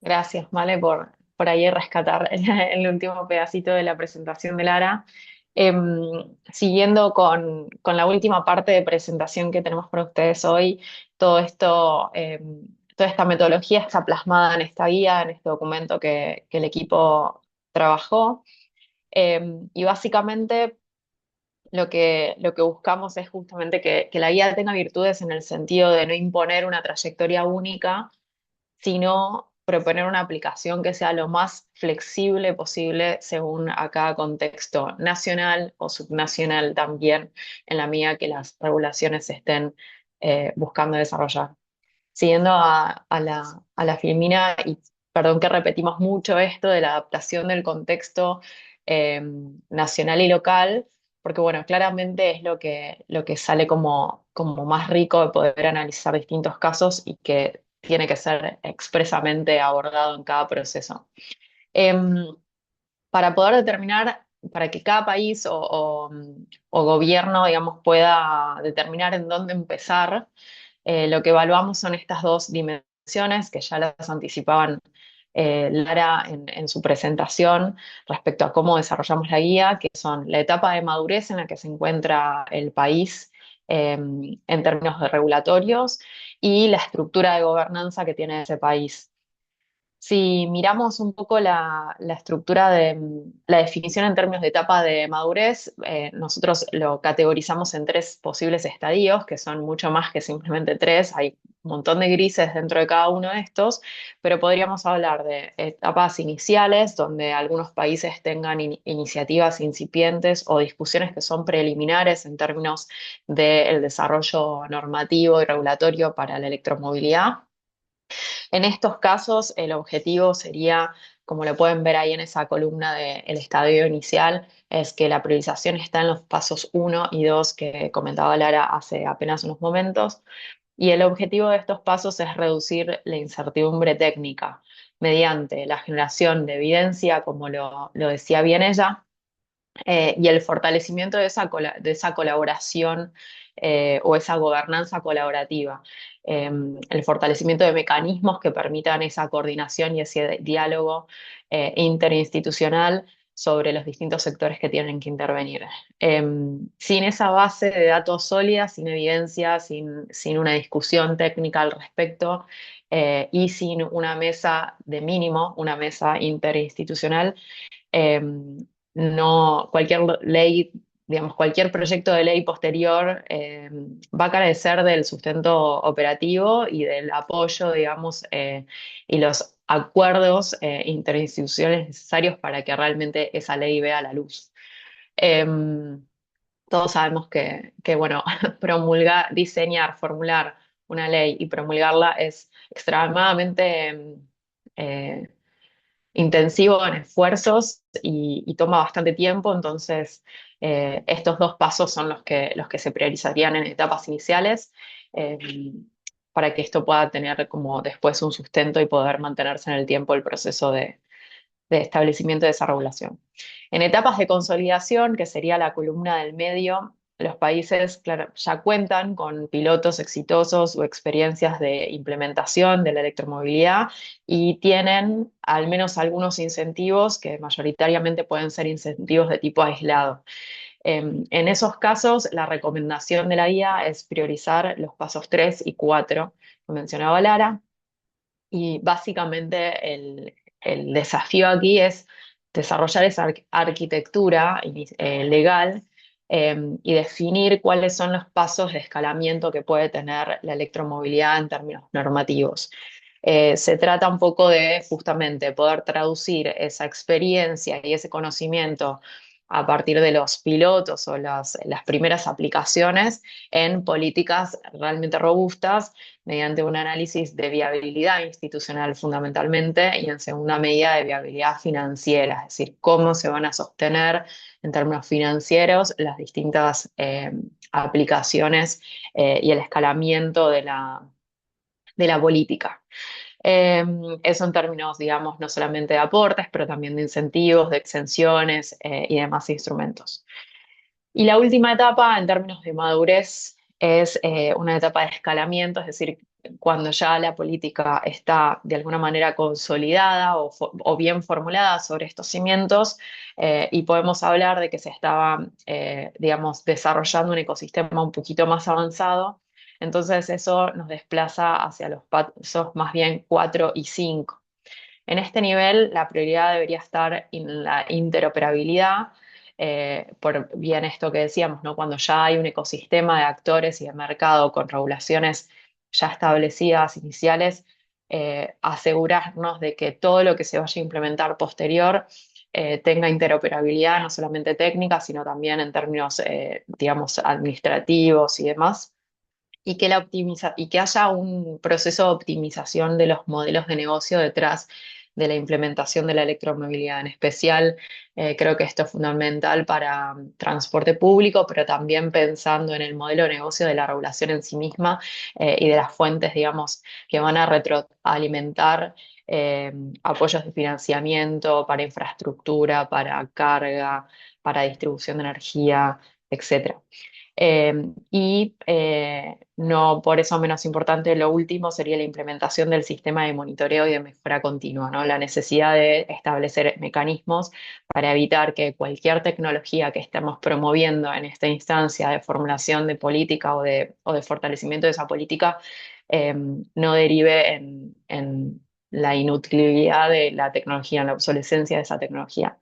Gracias, Vale, por ahí rescatar el último pedacito de la presentación de Lara. Siguiendo con la última parte de presentación que tenemos para ustedes hoy, todo esto, toda esta metodología está plasmada en esta guía, en este documento que el equipo trabajó. Y básicamente lo que buscamos es justamente que la guía tenga virtudes en el sentido de no imponer una trayectoria única, sino proponer una aplicación que sea lo más flexible posible según a cada contexto nacional o subnacional también, en la medida que las regulaciones se estén buscando desarrollar. Siguiendo a la Filmina, y perdón que repetimos mucho esto de la adaptación del contexto eh, nacional y local, porque bueno, claramente es lo que sale como más rico de poder analizar distintos casos y que tiene que ser expresamente abordado en cada proceso. Em, para poder determinar, para que cada país o gobierno, digamos, pueda determinar en dónde empezar, lo que evaluamos son estas dos dimensiones que ya las anticipaban Lara en su presentación respecto a cómo desarrollamos la guía, que son la etapa de madurez en la que se encuentra el país en términos de regulatorios y la estructura de gobernanza que tiene ese país. Si miramos un poco la estructura de la definición en términos de etapa de madurez, nosotros lo categorizamos en tres posibles estadios, que son mucho más que simplemente tres. Hay un montón de grises dentro de cada uno de estos, pero podríamos hablar de etapas iniciales, donde algunos países tengan iniciativas incipientes o discusiones que son preliminares en términos del desarrollo normativo y regulatorio para la electromovilidad. En estos casos, el objetivo sería, como lo pueden ver ahí en esa columna del estadio inicial, es que la priorización está en los pasos uno y 2 que comentaba Lara hace apenas unos momentos. Y el objetivo de estos pasos es reducir la incertidumbre técnica mediante la generación de evidencia, como lo decía bien ella, y el fortalecimiento de esa colaboración o esa gobernanza colaborativa, el fortalecimiento de mecanismos que permitan esa coordinación y ese diálogo interinstitucional sobre los distintos sectores que tienen que intervenir. Sin esa base de datos sólida, sin evidencia, sin una discusión técnica al respecto y sin una mesa de mínimo, una mesa interinstitucional, eh, no, cualquier ley, digamos, cualquier proyecto de ley posterior va a carecer del sustento operativo y del apoyo, digamos, y los acuerdos interinstitucionales necesarios para que realmente esa ley vea la luz. Em, Todos sabemos que, bueno, diseñar, formular una ley y promulgarla es extremadamente eh, intensivo en esfuerzos y toma bastante tiempo, entonces estos dos pasos son los que se priorizarían en etapas iniciales eh, para que esto pueda tener como después un sustento y poder mantenerse en el tiempo el proceso de establecimiento de esa regulación. En etapas de consolidación, que sería la columna del medio, los países claro, ya cuentan con pilotos exitosos o experiencias de implementación de la electromovilidad y tienen al menos algunos incentivos que mayoritariamente pueden ser incentivos de tipo aislado. En esos casos, la recomendación de la guía es priorizar los pasos 3 y 4 que mencionaba Lara, y básicamente el desafío aquí es desarrollar esa arquitectura legal y definir cuáles son los pasos de escalamiento que puede tener la electromovilidad en términos normativos. Se trata un poco de justamente poder traducir esa experiencia y ese conocimiento a partir de los pilotos o las primeras aplicaciones en políticas realmente robustas mediante un análisis de viabilidad institucional fundamentalmente y en segunda medida de viabilidad financiera, es decir, cómo se van a sostener en términos financieros las distintas aplicaciones y el escalamiento de la política. Eso en términos, digamos, no solamente de aportes, pero también de incentivos, de exenciones y demás instrumentos. Y la última etapa, en términos de madurez, es una etapa de escalamiento, es decir, cuando ya la política está de alguna manera consolidada o bien formulada sobre estos cimientos y podemos hablar de que se estaba, digamos, desarrollando un ecosistema un poquito más avanzado. Entonces eso nos desplaza hacia los pasos más bien 4 y 5. En este nivel, la prioridad debería estar en la interoperabilidad, por bien esto que decíamos, ¿no? Cuando ya hay un ecosistema de actores y de mercado con regulaciones ya establecidas, iniciales, asegurarnos de que todo lo que se vaya a implementar posterior tenga interoperabilidad, no solamente técnica, sino también en términos, digamos, administrativos y demás y que haya un proceso de optimización de los modelos de negocio detrás de la implementación de la electromovilidad. En especial, creo que esto es fundamental para transporte público, pero también pensando en el modelo de negocio de la regulación en sí misma y de las fuentes, digamos, que van a retroalimentar eh, apoyos de financiamiento para infraestructura, para carga, para distribución de energía, etcétera. No por eso menos importante, lo último sería la implementación del sistema de monitoreo y de mejora continua, ¿no? La necesidad de establecer mecanismos para evitar que cualquier tecnología que estemos promoviendo en esta instancia de formulación de política o de fortalecimiento de esa política no derive en la inutilidad de la tecnología, en la obsolescencia de esa tecnología.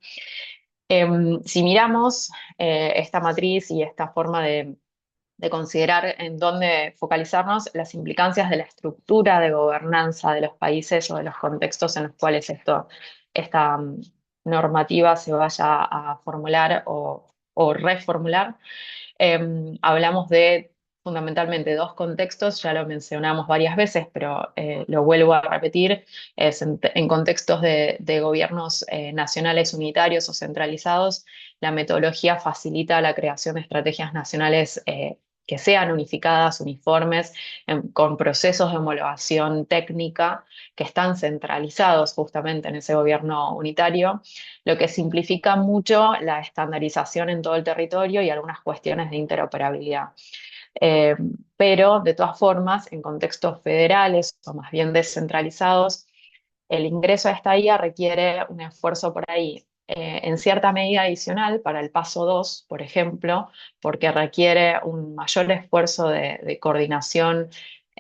Si miramos esta matriz y esta forma de considerar en dónde focalizarnos, las implicancias de la estructura de gobernanza de los países o de los contextos en los cuales esta normativa se vaya a formular o reformular. Hablamos de fundamentalmente dos contextos, ya lo mencionamos varias veces, pero lo vuelvo a repetir, es en contextos de gobiernos nacionales unitarios o centralizados, la metodología facilita la creación de estrategias nacionales que sean unificadas, uniformes, con procesos de homologación técnica que están centralizados justamente en ese gobierno unitario, lo que simplifica mucho la estandarización en todo el territorio y algunas cuestiones de interoperabilidad. Eh, pero de todas formas, en contextos federales o más bien descentralizados, el ingreso a esta IA requiere un esfuerzo por ahí, en cierta medida adicional para el paso 2, por ejemplo, porque requiere un mayor esfuerzo de coordinación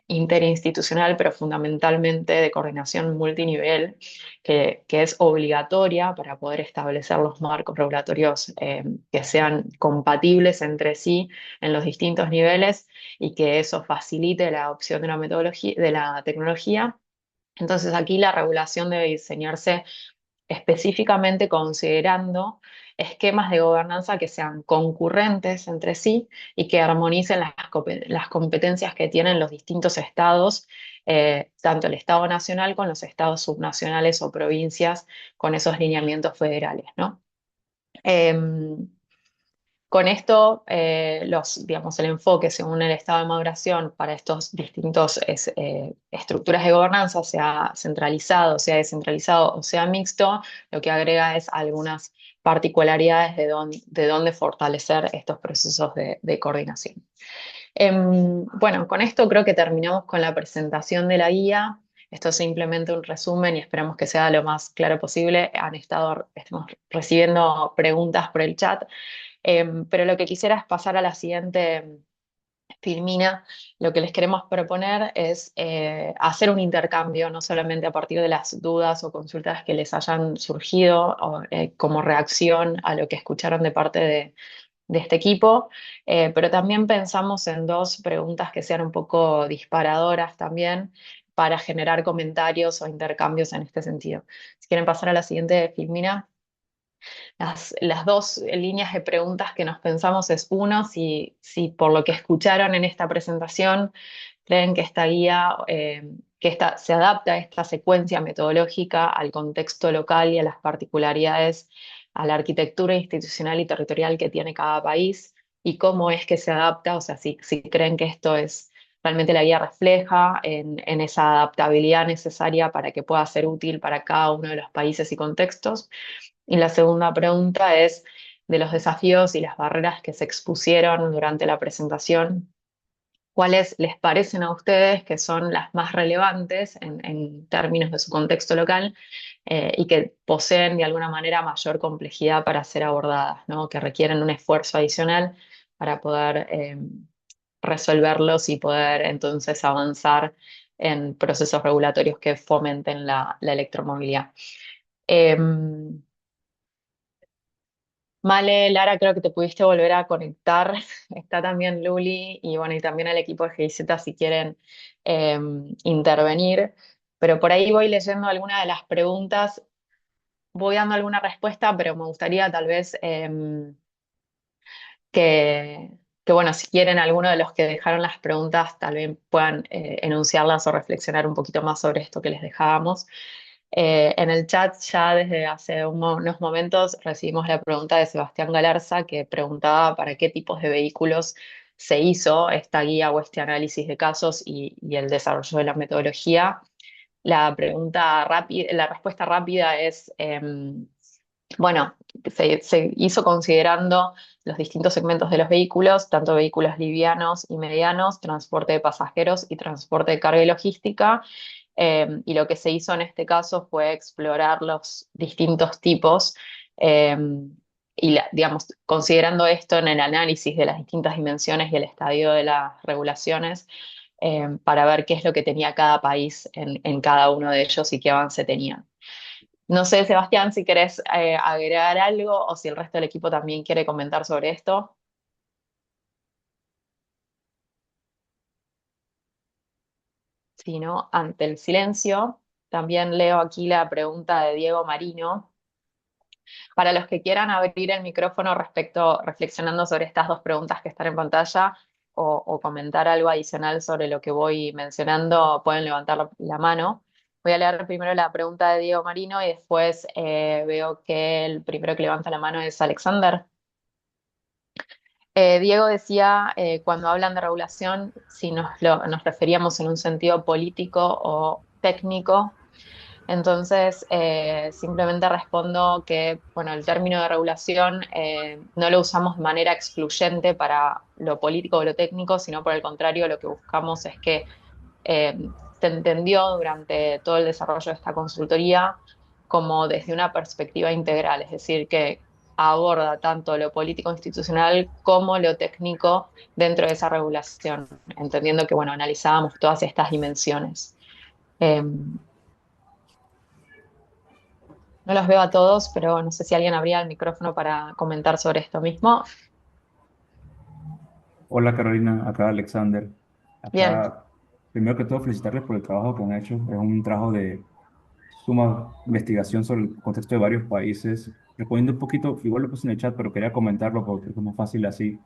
interinstitucional, pero fundamentalmente de coordinación multinivel, que es obligatoria para poder establecer los marcos regulatorios que sean compatibles entre sí en los distintos niveles y que eso facilite la adopción de la metodología, de la tecnología. Entonces aquí la regulación debe diseñarse específicamente considerando esquemas de gobernanza que sean concurrentes entre sí y que armonicen las competencias que tienen los distintos estados, tanto el Estado nacional con los estados subnacionales o provincias con esos lineamientos federales, ¿no? Con esto, digamos, el enfoque según el estado de maduración para estos distintos estructuras de gobernanza, sea centralizado, sea descentralizado o sea mixto, lo que agrega es algunas particularidades de dónde fortalecer estos procesos de coordinación. Bueno, con esto creo que terminamos con la presentación de la guía. Esto es simplemente un resumen y esperamos que sea lo más claro posible. Estamos recibiendo preguntas por el chat. Pero lo que quisiera es pasar a la siguiente filmina. Lo que les queremos proponer es hacer un intercambio, no solamente a partir de las dudas o consultas que les hayan surgido como reacción a lo que escucharon de parte de este equipo, pero también pensamos en dos preguntas que sean un poco disparadoras también para generar comentarios o intercambios en este sentido. Si quieren pasar a la siguiente filmina. Las dos líneas de preguntas que nos pensamos es, uno, si por lo que escucharon en esta presentación creen que esta guía, se adapta a esta secuencia metodológica al contexto local y a las particularidades, a la arquitectura institucional y territorial que tiene cada país, y cómo es que se adapta, o sea, si creen que esto es realmente la guía refleja en esa adaptabilidad necesaria para que pueda ser útil para cada uno de los países y contextos. Y la segunda pregunta es de los desafíos y las barreras que se expusieron durante la presentación, ¿cuáles les parecen a ustedes que son las más relevantes en términos de su contexto local, y que poseen de alguna manera mayor complejidad para ser abordadas, ¿no? Que requieren un esfuerzo adicional para poder resolverlos y poder entonces avanzar en procesos regulatorios que fomenten la electromovilidad? Em, Male, Lara, creo que te pudiste volver a conectar. Está también Luli y bueno, y también el equipo de GIZ si quieren intervenir. Pero por ahí voy leyendo algunas de las preguntas, voy dando alguna respuesta, pero me gustaría tal vez que, bueno, si quieren alguno de los que dejaron las preguntas, tal vez puedan enunciarlas o reflexionar un poquito más sobre esto que les dejábamos. En el chat ya desde hace unos momentos recibimos la pregunta de Sebastián Galarza, que preguntaba para qué tipos de vehículos se hizo esta guía o este análisis de casos y el desarrollo de la metodología. La pregunta rápida, la respuesta rápida es, bueno, se hizo considerando los distintos segmentos de los vehículos, tanto vehículos livianos y medianos, transporte de pasajeros y transporte de carga y logística. Y lo que se hizo en este caso fue explorar los distintos tipos, eh, digamos, considerando esto en el análisis de las distintas dimensiones y el estadio de las regulaciones, para ver qué es lo que tenía cada país en cada uno de ellos y qué avance tenían. No sé, Sebastián, si querés agregar algo o si el resto del equipo también quiere comentar sobre esto. Si no, ante el silencio, también leo aquí la pregunta de Diego Marino. Para los que quieran abrir el micrófono reflexionando sobre estas dos preguntas que están en pantalla o comentar algo adicional sobre lo que voy mencionando, pueden levantar la mano. Voy a leer primero la pregunta de Diego Marino y después veo que el primero que levanta la mano es Alexander. Diego decía, cuando hablan de regulación, si nos referíamos en un sentido político o técnico. Entonces, simplemente respondo que, bueno, el término de regulación no lo usamos de manera excluyente para lo político o lo técnico, sino por el contrario, lo que buscamos es que se entendió durante todo el desarrollo de esta consultoría como desde una perspectiva integral, es decir, que aborda tanto lo político institucional como lo técnico dentro de esa regulación, entendiendo que, bueno, analizábamos todas estas dimensiones. No los veo a todos, pero no sé si alguien abría el micrófono para comentar sobre esto mismo.
Hola Carolina, acá Alexander.
Bien,
Acá, primero que todo, felicitarles por el trabajo que han hecho. Es un trabajo de suma investigación sobre el contexto de varios países. Respondiendo un poquito, igual lo puse en el chat, pero quería comentarlo porque es más fácil así.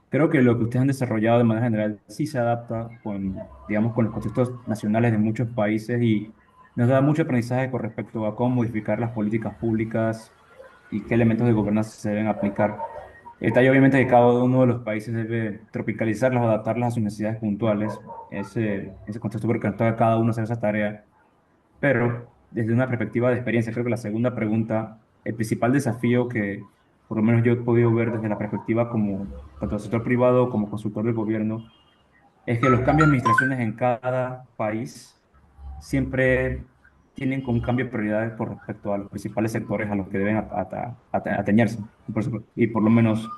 Creo que lo que ustedes han desarrollado de manera general sí se adapta con, digamos, con los contextos nacionales de muchos países y nos da mucho aprendizaje con respecto a cómo modificar las políticas públicas y qué elementos de gobernanza se deben aplicar. Está ahí obviamente que cada uno de los países debe tropicalizarlas o adaptarlas a sus necesidades puntuales. Ese contexto porque toca a cada uno hacer esa tarea. Pero desde una perspectiva de experiencia, creo que la segunda pregunta, el principal desafío que por lo menos yo he podido ver desde la perspectiva como tanto del sector privado como consultor del gobierno, es que los cambios de administraciones en cada país siempre tienen como un cambio de prioridades por respecto a los principales sectores a los que deben atañerse. Y por lo menos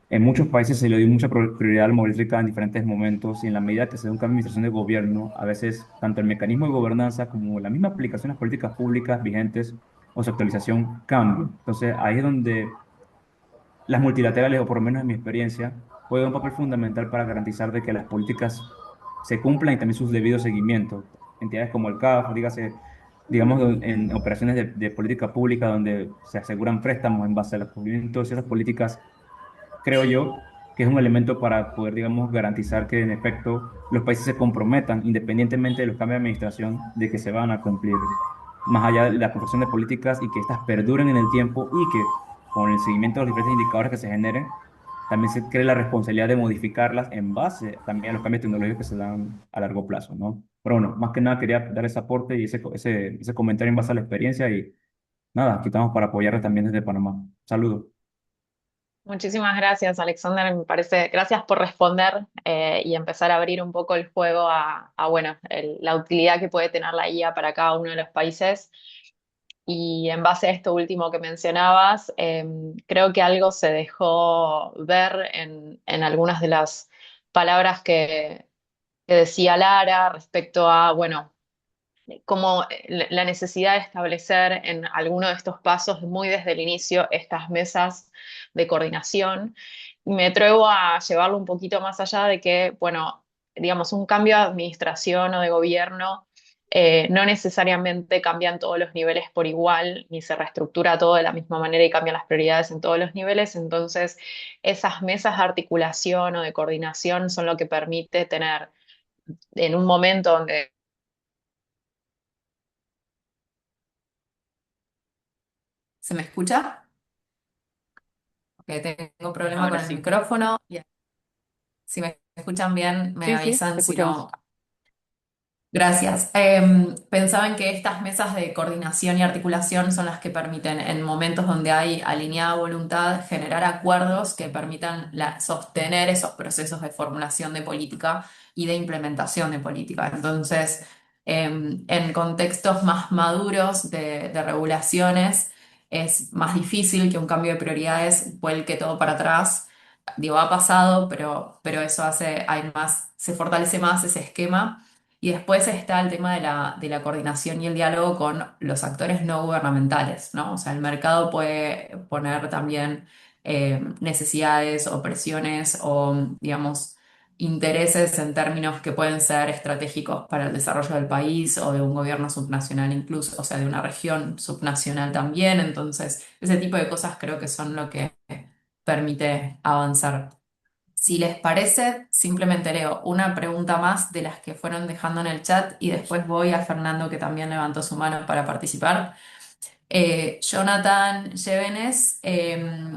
en muchos países se le dio mucha prioridad al movilidad eléctrica en diferentes momentos y en la medida que se da un cambio de administración de gobierno, a veces tanto el mecanismo de gobernanza como la misma aplicación de las políticas públicas vigentes o su actualización cambian. Entonces ahí es donde las multilaterales, o por lo menos en mi experiencia, juegan un papel fundamental para garantizar de que las políticas se cumplan y también sus debidos seguimientos. Entidades como el CAF, dígase digamos, en operaciones de política pública donde se aseguran préstamos en base a los cumplimientos de esas políticas, creo yo que es un elemento para poder, digamos, garantizar que en efecto los países se comprometan, independientemente de los cambios de administración, de que se van a cumplir, más allá de la construcción de políticas y que éstas perduren en el tiempo y que con el seguimiento de los diferentes indicadores que se generen, también se cree la responsabilidad de modificarlas en base también a los cambios tecnológicos que se dan a largo plazo, ¿no? Pero bueno, más que nada quería dar ese aporte y ese comentario en base a la experiencia y nada, aquí estamos para apoyarles también desde Panamá. Saludos.
Muchísimas gracias, Alexander. Me parece, gracias por responder y empezar a abrir un poco el juego bueno, la utilidad que puede tener la IA para cada uno de los países. Y en base a esto último que mencionabas, creo que algo se dejó ver en algunas de las palabras que decía Lara respecto a, bueno, como la necesidad de establecer en alguno de estos pasos, muy desde el inicio, estas mesas de coordinación. Y me atrevo a llevarlo un poquito más allá de que, bueno, digamos, un cambio de administración o de gobierno no necesariamente cambian todos los niveles por igual, ni se reestructura todo de la misma manera y cambian las prioridades en todos los niveles. Entonces, esas mesas de articulación o de coordinación son lo que permite tener en un momento donde ¿se me escucha? Que tengo problema
Ahora
con el
sí.
micrófono. Si me escuchan bien, me
Sí, sí, te
avisan, si
escuchamos.
no, gracias. Pensaba en que estas mesas de coordinación y articulación son las que permiten, en momentos donde hay alineada voluntad, generar acuerdos que permitan sostener esos procesos de formulación de política y de implementación de política. Entonces, en contextos más maduros de regulaciones, es más difícil que un cambio de prioridades vuelque todo para atrás. Digo, ha pasado, pero eso hace, hay más, se fortalece más ese esquema. Y después está el tema de la coordinación y el diálogo con los actores no gubernamentales, ¿no? O sea, el mercado puede poner también necesidades o presiones o, digamos, intereses en términos que pueden ser estratégicos para el desarrollo del país o de un gobierno subnacional incluso, o sea, de una región subnacional también. Entonces, ese tipo de cosas creo que son lo que permite avanzar. Si les parece, simplemente leo una pregunta más de las que fueron dejando en el chat y después voy a Fernando, que también levantó su mano para participar. Jonathan Llévenes,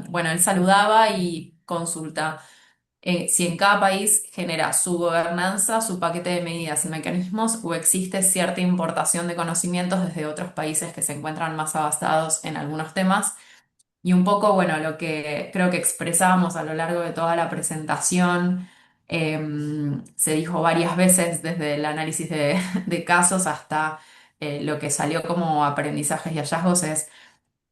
bueno, él saludaba y consulta si en cada país genera su gobernanza, su paquete de medidas y mecanismos o existe cierta importación de conocimientos desde otros países que se encuentran más avanzados en algunos temas. Y un poco, bueno, lo que creo que expresábamos a lo largo de toda la presentación, se dijo varias veces desde el análisis de casos hasta lo que salió como aprendizajes y hallazgos es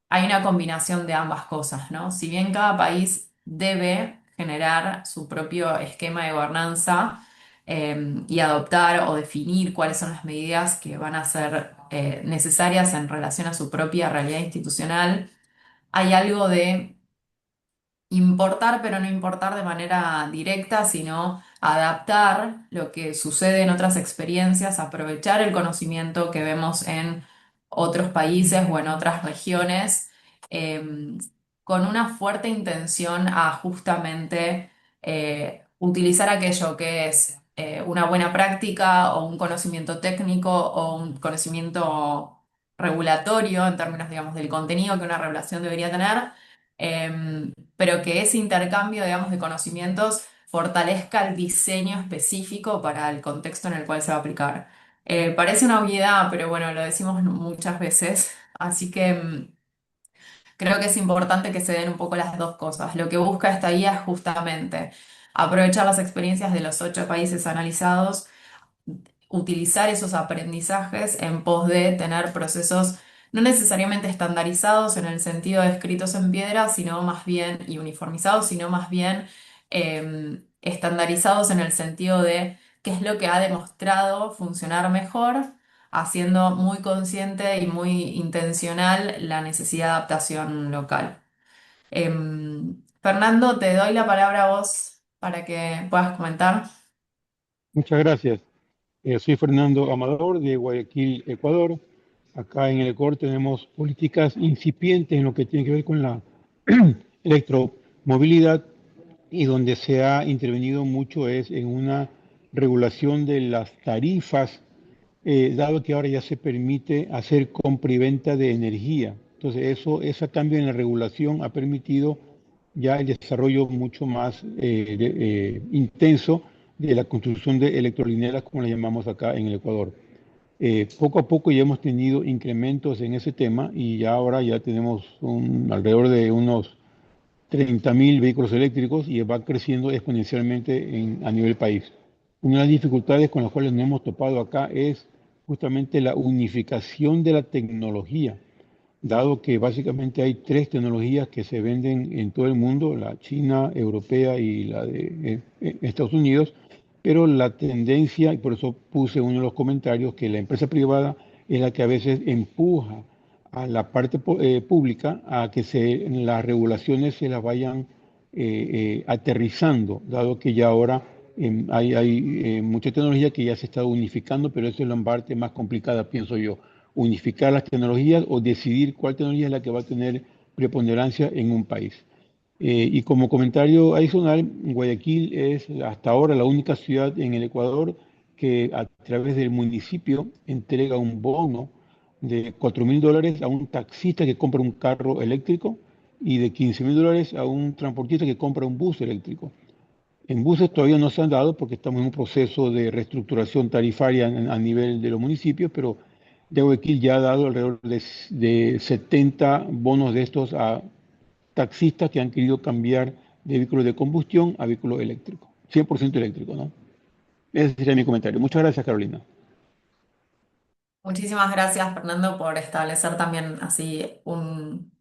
hay una combinación de ambas cosas, ¿no? Si bien cada país debe generar su propio esquema de gobernanza y adoptar o definir cuáles son las medidas que van a ser necesarias en relación a su propia realidad institucional, hay algo de importar, pero no importar de manera directa, sino adaptar lo que sucede en otras experiencias, aprovechar el conocimiento que vemos en otros países o en otras regiones, eh, con una fuerte intención a justamente utilizar aquello que es una buena práctica o un conocimiento técnico o un conocimiento regulatorio en términos, digamos, del contenido que una regulación debería tener, pero que ese intercambio, digamos, de conocimientos fortalezca el diseño específico para el contexto en el cual se va a aplicar. Parece una obviedad, pero bueno, lo decimos muchas veces, así que creo que es importante que se den un poco las dos cosas. Lo que busca esta guía es justamente aprovechar las experiencias de los 8 países analizados, utilizar esos aprendizajes en pos de tener procesos no necesariamente estandarizados en el sentido de escritos en piedra, sino más bien, y uniformizados, sino más bien estandarizados en el sentido de qué es lo que ha demostrado funcionar mejor, haciendo muy consciente y muy intencional la necesidad de adaptación local. Fernando, te doy la palabra a vos para que puedas comentar.
Muchas gracias. Soy Fernando Amador de Guayaquil, Ecuador. Acá en el Ecuador tenemos políticas incipientes en lo que tiene que ver con la electromovilidad y donde se ha intervenido mucho es en una regulación de las tarifas, dado que ahora ya se permite hacer compra y venta de energía. Entonces, ese cambio en la regulación ha permitido ya el desarrollo mucho más intenso de la construcción de electrolineras, como le llamamos acá en el Ecuador. Poco a poco ya hemos tenido incrementos en ese tema y ya ahora ya tenemos alrededor de unos 30.000 vehículos eléctricos y va creciendo exponencialmente a nivel país. Una de las dificultades con las cuales nos hemos topado acá es justamente la unificación de la tecnología, dado que básicamente hay tres tecnologías que se venden en todo el mundo, la china, europea y la de Estados Unidos, pero la tendencia, y por eso puse uno de los comentarios, que la empresa privada es la que a veces empuja a la parte pública a que las regulaciones se las vayan aterrizando, dado que ya ahora hay mucha tecnología que ya se está unificando, pero eso es la parte más complicada, pienso yo, unificar las tecnologías o decidir cuál tecnología es la que va a tener preponderancia en un país. Y como comentario adicional, Guayaquil es hasta ahora la única ciudad en el Ecuador que a través del municipio entrega un bono de $4.000 a un taxista que compra un carro eléctrico y de $15.000 a un transportista que compra un bus eléctrico. En buses todavía no se han dado porque estamos en un proceso de reestructuración tarifaria a nivel de los municipios, pero de Guayaquil ya ha dado alrededor de 70 bonos de estos a taxistas que han querido cambiar de vehículos de combustión a vehículos eléctricos, 100% eléctrico, ¿no? Ese sería mi comentario. Muchas gracias, Carolina.
Muchísimas gracias, Fernando, por establecer también así un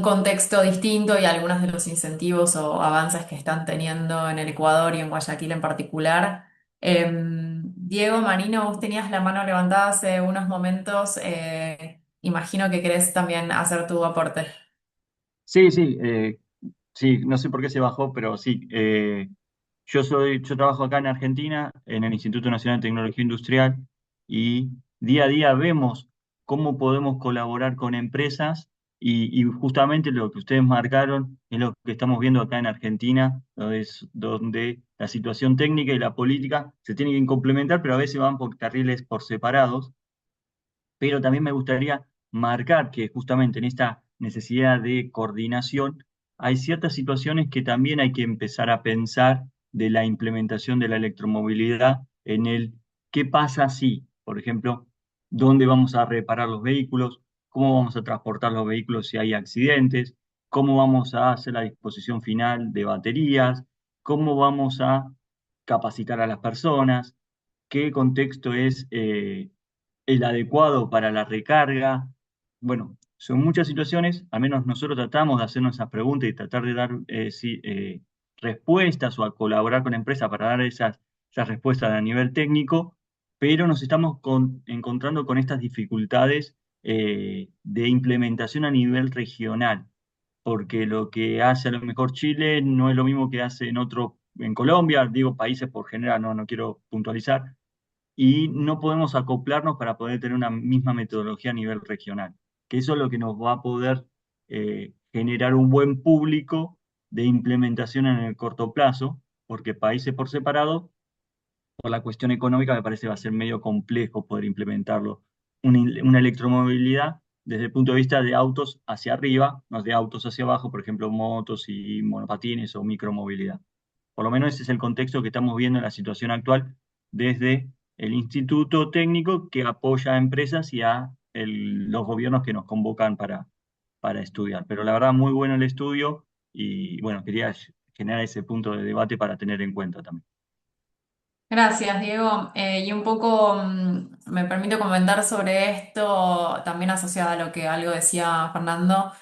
contexto distinto y algunos de los incentivos o avances que están teniendo en el Ecuador y en Guayaquil en particular. Diego Marino, vos tenías la mano levantada hace unos momentos. Imagino que querés también hacer tu aporte.
Sí, sí, sí, no sé por qué se bajó, pero sí. Yo trabajo acá en Argentina, en el Instituto Nacional de Tecnología Industrial, y día a día vemos cómo podemos colaborar con empresas y justamente lo que ustedes marcaron es lo que estamos viendo acá en Argentina, donde la situación técnica y la política se tienen que complementar, pero a veces van por carriles por separados, pero también me gustaría marcar que justamente en esta necesidad de coordinación hay ciertas situaciones que también hay que empezar a pensar de la implementación de la electromovilidad en el qué pasa si, por ejemplo, dónde vamos a reparar los vehículos, cómo vamos a transportar los vehículos si hay accidentes, cómo vamos a hacer la disposición final de baterías, cómo vamos a capacitar a las personas, qué contexto es el adecuado para la recarga. Bueno, son muchas situaciones, al menos nosotros tratamos de hacernos esas preguntas y tratar de dar respuestas o a colaborar con empresas para dar esas respuestas a nivel técnico, pero nos estamos encontrando con estas dificultades de implementación a nivel regional, porque lo que hace a lo mejor Chile no es lo mismo que hace en Colombia, digo países por general, no quiero puntualizar, y no podemos acoplarnos para poder tener una misma metodología a nivel regional, que eso es lo que nos va a poder generar un buen público de implementación en el corto plazo, porque países por separado, por la cuestión económica, me parece va a ser medio complejo poder implementarlo. Una electromovilidad desde el punto de vista de autos hacia arriba, no de autos hacia abajo, por ejemplo, motos y monopatines o micromovilidad. Por lo menos ese es el contexto que estamos viendo en la situación actual desde el Instituto Técnico que apoya a empresas y a los gobiernos que nos convocan para estudiar. Pero la verdad, muy bueno el estudio y bueno, quería generar ese punto de debate para tener en cuenta también.
Gracias, Diego. Y un poco me permito comentar sobre esto, también asociado a lo que algo decía Fernando.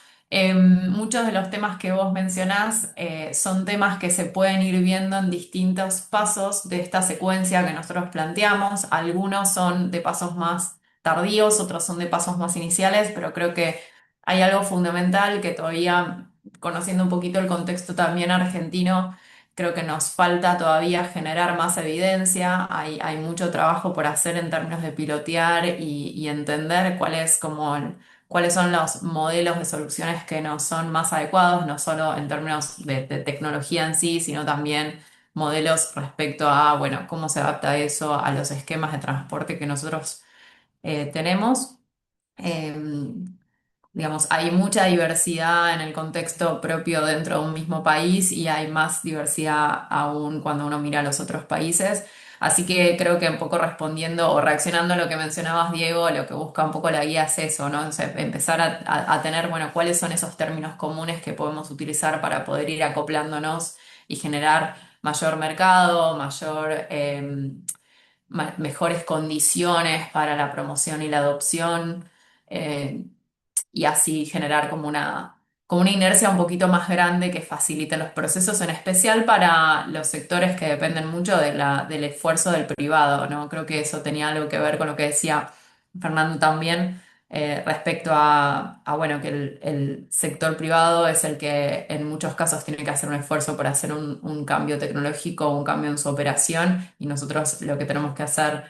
Muchos de los temas que vos mencionás son temas que se pueden ir viendo en distintos pasos de esta secuencia que nosotros planteamos. Algunos son de pasos más tardíos, otros son de pasos más iniciales, pero creo que hay algo fundamental que todavía, conociendo un poquito el contexto también argentino, Creo que nos falta todavía generar más evidencia, hay mucho trabajo por hacer en términos de pilotear y entender cuáles son los modelos de soluciones que nos son más adecuados, no solo en términos de tecnología en sí, sino también modelos respecto a, bueno, cómo se adapta eso a los esquemas de transporte que nosotros tenemos. Em, digamos, hay mucha diversidad en el contexto propio dentro de un mismo país y hay más diversidad aún cuando uno mira a los otros países. Así que creo que un poco respondiendo o reaccionando a lo que mencionabas, Diego, lo que busca un poco la guía es eso, ¿no? O sea, empezar a tener, bueno, cuáles son esos términos comunes que podemos utilizar para poder ir acoplándonos y generar mayor mercado, mejores condiciones para la promoción y la adopción. eh, y así generar como una inercia un poquito más grande que facilite los procesos, en especial para los sectores que dependen mucho del esfuerzo del privado, ¿no? Creo que eso tenía algo que ver con lo que decía Fernando también. Respecto bueno, que el sector privado es el que en muchos casos tiene que hacer un esfuerzo para hacer un cambio tecnológico, un cambio en su operación, y nosotros lo que tenemos que hacer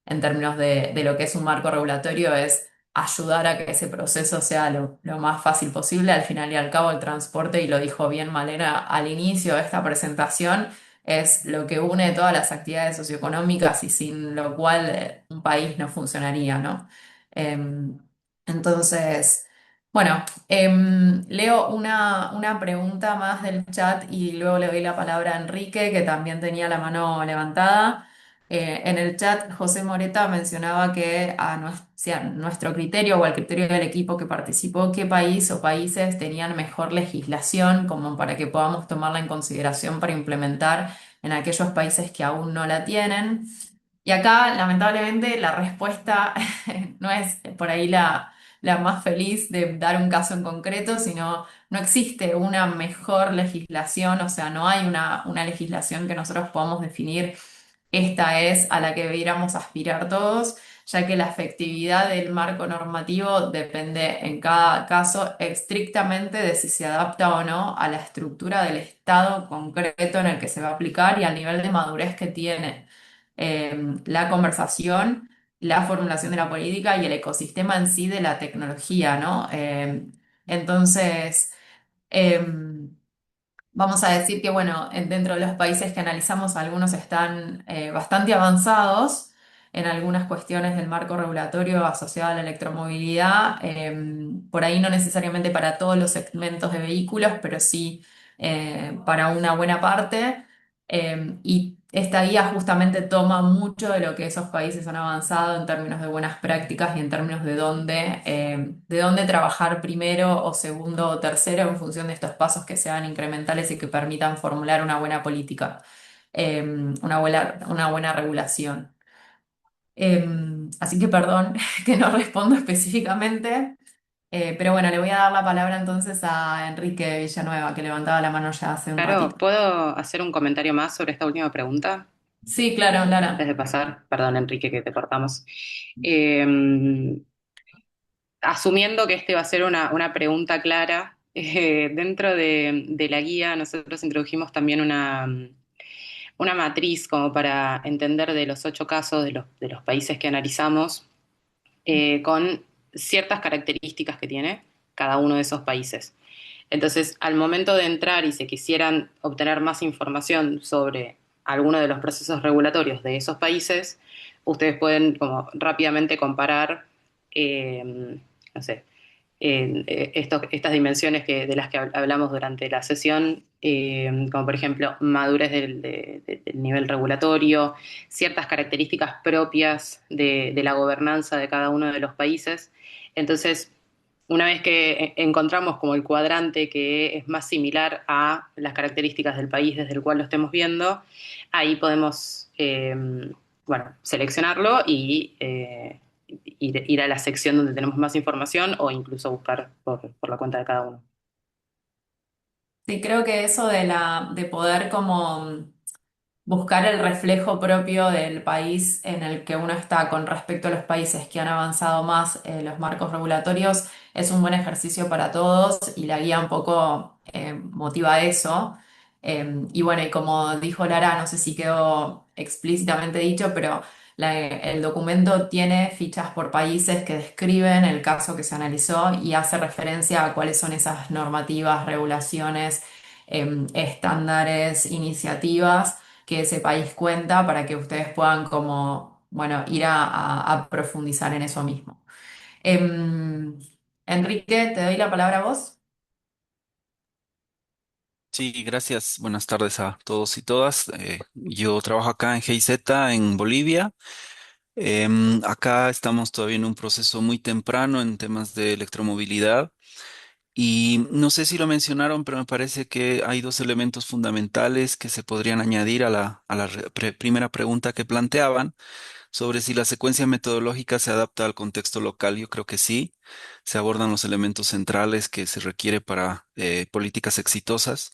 en términos de lo que es un marco regulatorio es ayudar a que ese proceso sea lo más fácil posible. Al final y al cabo, el transporte, y lo dijo bien Malena al inicio de esta presentación, es lo que une todas las actividades socioeconómicas y sin lo cual un país no funcionaría, ¿no? Em, entonces, bueno, leo una pregunta más del chat y luego le doy la palabra a Enrique, que también tenía la mano levantada. En el chat, José Moreta mencionaba que si a nuestro criterio o al criterio del equipo que participó, qué país o países tenían mejor legislación como para que podamos tomarla en consideración para implementar en aquellos países que aún no la tienen. Y acá, lamentablemente, la respuesta no es por ahí la más feliz de dar un caso en concreto, sino no existe una mejor legislación, o sea, no hay una legislación que nosotros podamos definir, esta es a la que debiéramos aspirar todos, ya que la efectividad del marco normativo depende en cada caso estrictamente de si se adapta o no a la estructura del Estado concreto en el que se va a aplicar y al nivel de madurez que tiene la conversación, la formulación de la política y el ecosistema en sí de la tecnología, ¿no? Entonces, em, vamos a decir que, bueno, dentro de los países que analizamos, algunos están bastante avanzados en algunas cuestiones del marco regulatorio asociado a la electromovilidad, por ahí no necesariamente para todos los segmentos de vehículos, pero sí para una buena parte. Y esta guía justamente toma mucho de lo que esos países han avanzado en términos de buenas prácticas y en términos de dónde trabajar primero o segundo o tercero en función de estos pasos que sean incrementales y que permitan formular una buena política, una buena regulación. Así que perdón que no respondo específicamente, pero bueno, le voy a dar la palabra entonces a Enrique Villanueva, que levantaba la mano ya hace un
Claro,
ratito.
¿puedo hacer un comentario más sobre esta última pregunta?
Sí, claro,
Antes
Lara.
de pasar, perdón, Enrique, que te cortamos. Eh, Asumiendo que este va a ser una pregunta clara, dentro de la guía nosotros introdujimos también una matriz como para entender de los 8 casos de los países que analizamos, con ciertas características que tiene cada uno de esos países. Entonces, al momento de entrar y se quisieran obtener más información sobre alguno de los procesos regulatorios de esos países, ustedes pueden como rápidamente comparar, no sé, estas dimensiones de las que hablamos durante la sesión, como por ejemplo madurez del nivel regulatorio, ciertas características propias de la gobernanza de cada uno de los países. Entonces, una vez que encontramos como el cuadrante que es más similar a las características del país desde el cual lo estemos viendo, ahí podemos, bueno, seleccionarlo y ir a la sección donde tenemos más información o incluso buscar por la cuenta de cada uno.
Sí, creo que eso de poder como buscar el reflejo propio del país en el que uno está con respecto a los países que han avanzado más los marcos regulatorios es un buen ejercicio para todos y la guía un poco motiva eso. Y bueno, y como dijo Lara, no sé si quedó explícitamente dicho, pero el documento tiene fichas por países que describen el caso que se analizó y hace referencia a cuáles son esas normativas, regulaciones, estándares, iniciativas que ese país cuenta para que ustedes puedan como, bueno, ir a profundizar en eso mismo. Enrique, te doy la palabra a vos.
Sí, gracias. Buenas tardes a todos y todas. Yo trabajo acá en GIZ, en Bolivia. Acá estamos todavía en un proceso muy temprano en temas de electromovilidad. Y no sé si lo mencionaron, pero me parece que hay dos elementos fundamentales que se podrían añadir a la primera pregunta que planteaban sobre si la secuencia metodológica se adapta al contexto local. Yo creo que sí. Se abordan los elementos centrales que se requiere para políticas exitosas.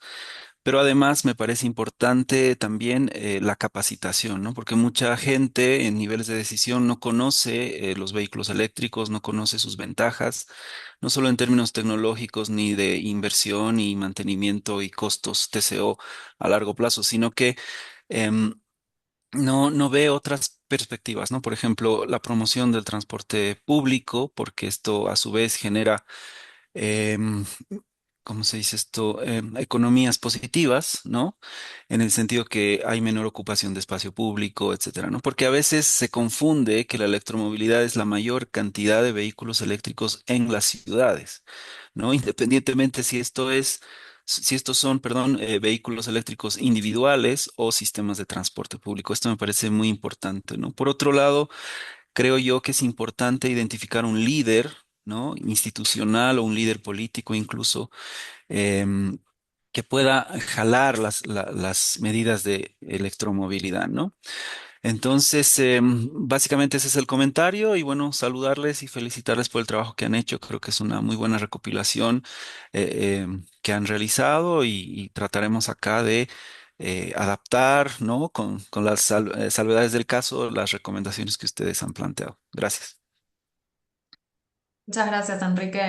Pero además me parece importante también la capacitación, ¿no? Porque mucha gente en niveles de decisión no conoce los vehículos eléctricos, no conoce sus ventajas, no solo en términos tecnológicos ni de inversión y mantenimiento y costos TCO a largo plazo, sino que em, no ve otras perspectivas, ¿no? Por ejemplo, la promoción del transporte público, porque esto a su vez genera em, ¿cómo se dice esto? Economías positivas, ¿no? En el sentido que hay menor ocupación de espacio público, etcétera, ¿no? Porque a veces se confunde que la electromovilidad es la mayor cantidad de vehículos eléctricos en las ciudades, ¿no? Independientemente si estos son, perdón, vehículos eléctricos individuales o sistemas de transporte público. Esto me parece muy importante, ¿no? Por otro lado, creo yo que es importante identificar un líder, ¿no? Institucional o un líder político incluso, em, que pueda jalar las medidas de electromovilidad, ¿no? Entonces, básicamente ese es el comentario y bueno, saludarles y felicitarles por el trabajo que han hecho. Creo que es una muy buena recopilación que han realizado y trataremos acá de adaptar, ¿no? Con las salvedades del caso, las recomendaciones que ustedes han planteado. Gracias.
Muchas gracias, Enrique.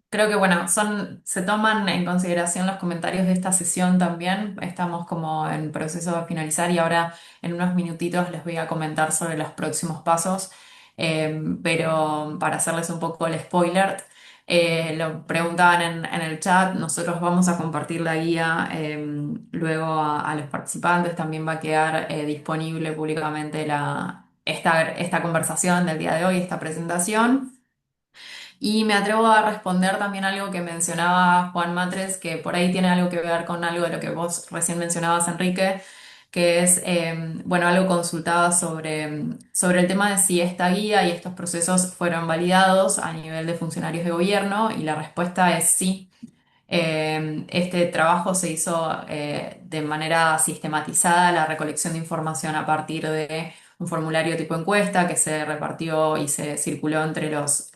Creo que bueno, se toman en consideración los comentarios de esta sesión también. Estamos como en proceso de finalizar y ahora en unos minutitos les voy a comentar sobre los próximos pasos. Pero para hacerles un poco el spoiler, lo preguntaban en el chat, nosotros vamos a compartir la guía luego a los participantes. También va a quedar disponible públicamente esta conversación del día de hoy, esta presentación. Y me atrevo a responder también algo que mencionaba Juan Matres, que por ahí tiene algo que ver con algo de lo que vos recién mencionabas, Enrique, que es, bueno, algo consultaba sobre el tema de si esta guía y estos procesos fueron validados a nivel de funcionarios de gobierno, y la respuesta es sí. Este trabajo se hizo de manera sistematizada, la recolección de información a partir de un formulario tipo encuesta que se repartió y se circuló entre los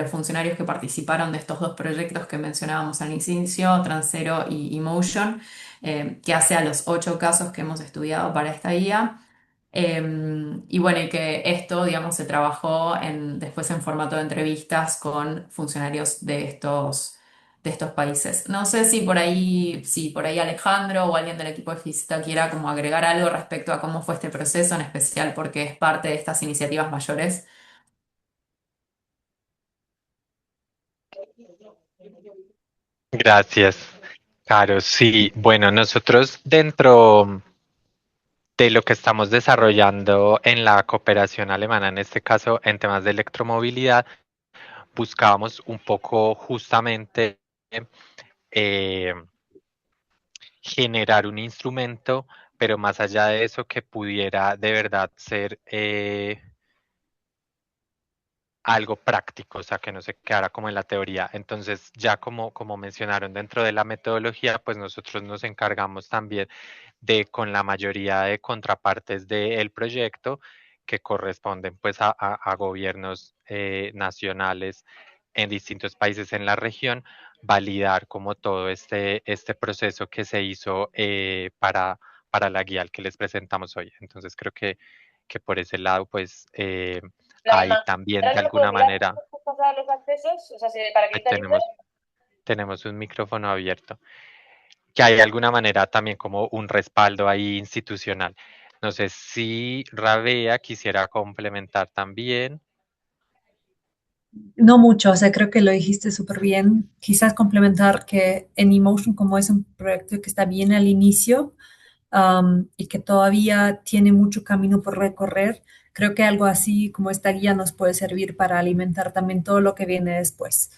funcionarios que participaron de estos dos proyectos que mencionábamos al inicio, Transero y Emotion, que hace a los 8 casos que hemos estudiado para esta guía. Y bueno, y que esto, digamos, se trabajó después en formato de entrevistas con funcionarios de estos países. No sé si por ahí Alejandro o alguien del equipo de Fisita quiera como agregar algo respecto a cómo fue este proceso, en especial porque es parte de estas iniciativas mayores.
Gracias, Caro. Sí, bueno, nosotros dentro de lo que estamos desarrollando en la cooperación alemana, en este caso en temas de electromovilidad, buscábamos un poco justamente eh, generar un instrumento, pero más allá de eso que pudiera de verdad ser algo práctico, o sea, que no se quedara como en la teoría. Entonces, ya como mencionaron dentro de la metodología, pues nosotros nos encargamos también de con la mayoría de contrapartes del proyecto que corresponden pues a gobiernos nacionales en distintos países en la región, validar como todo este proceso que se hizo para la guía al que les presentamos hoy. Entonces creo que por ese lado pues hay también de
Ahora no puedo
alguna
mirar
manera,
cómo pasar los accesos, o sea, para
ahí
quitar eso.
tenemos un micrófono abierto. que hay de alguna manera también como un respaldo ahí institucional. No sé si Rabea quisiera complementar también.
No mucho, o sea, creo que lo dijiste súper bien. Quizás complementar que en Emotion, como es un proyecto que está bien al inicio, y que todavía tiene mucho camino por recorrer, creo que algo así como esta guía nos puede servir para alimentar también todo lo que viene después.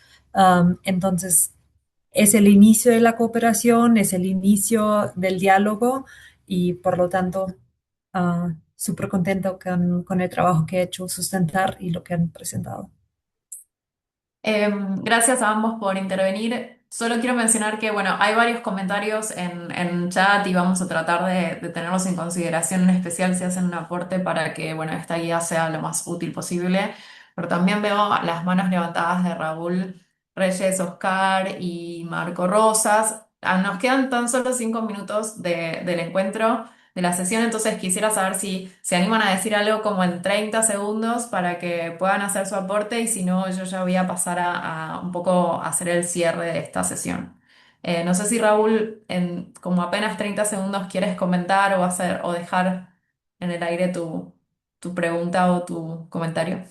Entonces, es el inicio de la cooperación, es el inicio del diálogo y por lo tanto, súper contento con el trabajo que he hecho sustentar y lo que han presentado.
Gracias a ambos por intervenir. Solo quiero mencionar que, bueno, hay varios comentarios en chat y vamos a tratar de tenerlos en consideración, en especial si hacen un aporte para que, bueno, esta guía sea lo más útil posible. Pero también veo las manos levantadas de Raúl Reyes, Oscar y Marco Rosas. Nos quedan tan solo 5 minutos del encuentro de la sesión, entonces quisiera saber si se animan a decir algo como en 30 segundos para que puedan hacer su aporte y si no, yo ya voy a pasar a un poco hacer el cierre de esta sesión. No sé si Raúl, en como apenas 30 segundos quieres comentar o hacer o dejar en el aire tu pregunta o tu comentario.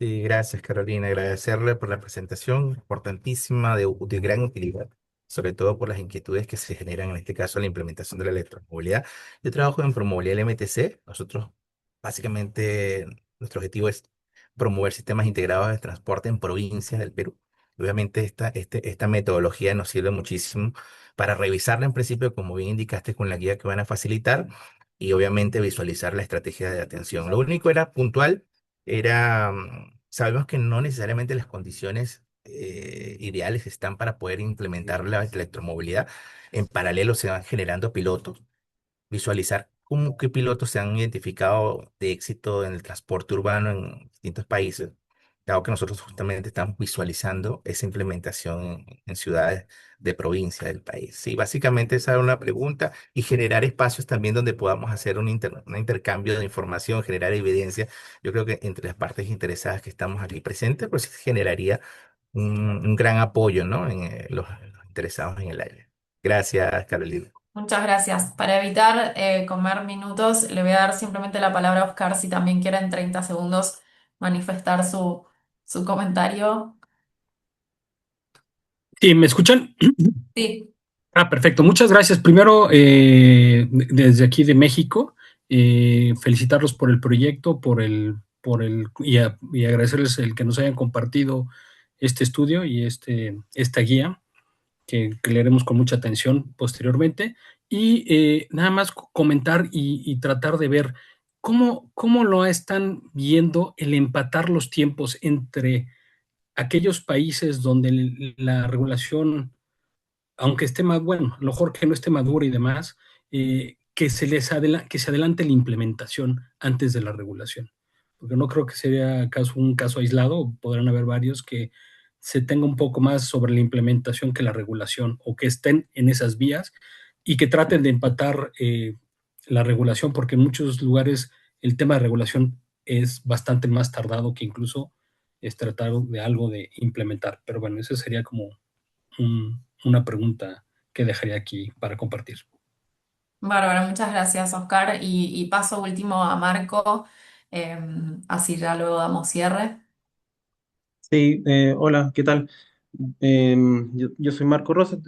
Sí, gracias Carolina, agradecerle por la presentación importantísima de gran utilidad, sobre todo por las inquietudes que se generan en este caso en la implementación de la electromovilidad. Yo trabajo en Promovilidad LMTC, nosotros básicamente nuestro objetivo es promover sistemas integrados de transporte en provincias del Perú. Y obviamente esta metodología nos sirve muchísimo para revisarla en principio, como bien indicaste, con la guía que van a facilitar y obviamente visualizar la estrategia de atención. Lo único era puntual sabemos que no necesariamente las condiciones ideales están para poder implementar la electromovilidad. En paralelo se van generando pilotos, visualizar cómo qué pilotos se han identificado de éxito en el transporte urbano en distintos países, dado que nosotros justamente estamos visualizando esa implementación en ciudades de provincia del país. Sí, básicamente esa es una pregunta y generar espacios también donde podamos hacer un intercambio de información, generar evidencia. Yo creo que entre las partes interesadas que estamos aquí presentes, pues generaría un gran apoyo, ¿no? En los interesados en el área. Gracias, Carolina.
Muchas gracias. Para evitar comer minutos, le voy a dar simplemente la palabra a Oscar si también quiere en 30 segundos manifestar su comentario.
Sí, ¿me escuchan?
Sí.
Perfecto. Muchas gracias. Primero, desde aquí de México, felicitarlos por el proyecto, y agradecerles el que nos hayan compartido este estudio y esta guía que leeremos con mucha atención posteriormente. Y nada más comentar y tratar de ver cómo lo están viendo el empatar los tiempos entre aquellos países donde la regulación, aunque esté más bueno, a lo mejor que no esté madura y demás, que se adelante la implementación antes de la regulación. Porque no creo que sería un caso aislado, podrán haber varios que se tenga un poco más sobre la implementación que la regulación, o que estén en esas vías y que traten de empatar la regulación, porque en muchos lugares el tema de regulación es bastante más tardado que incluso es tratar de algo de implementar. Pero bueno, eso sería como una pregunta que dejaría aquí para compartir.
Bárbaro, muchas gracias, Oscar. Y paso último a Marco, eh, así ya luego damos cierre.
Sí, hola, ¿qué tal? Yo soy Marco Rosa,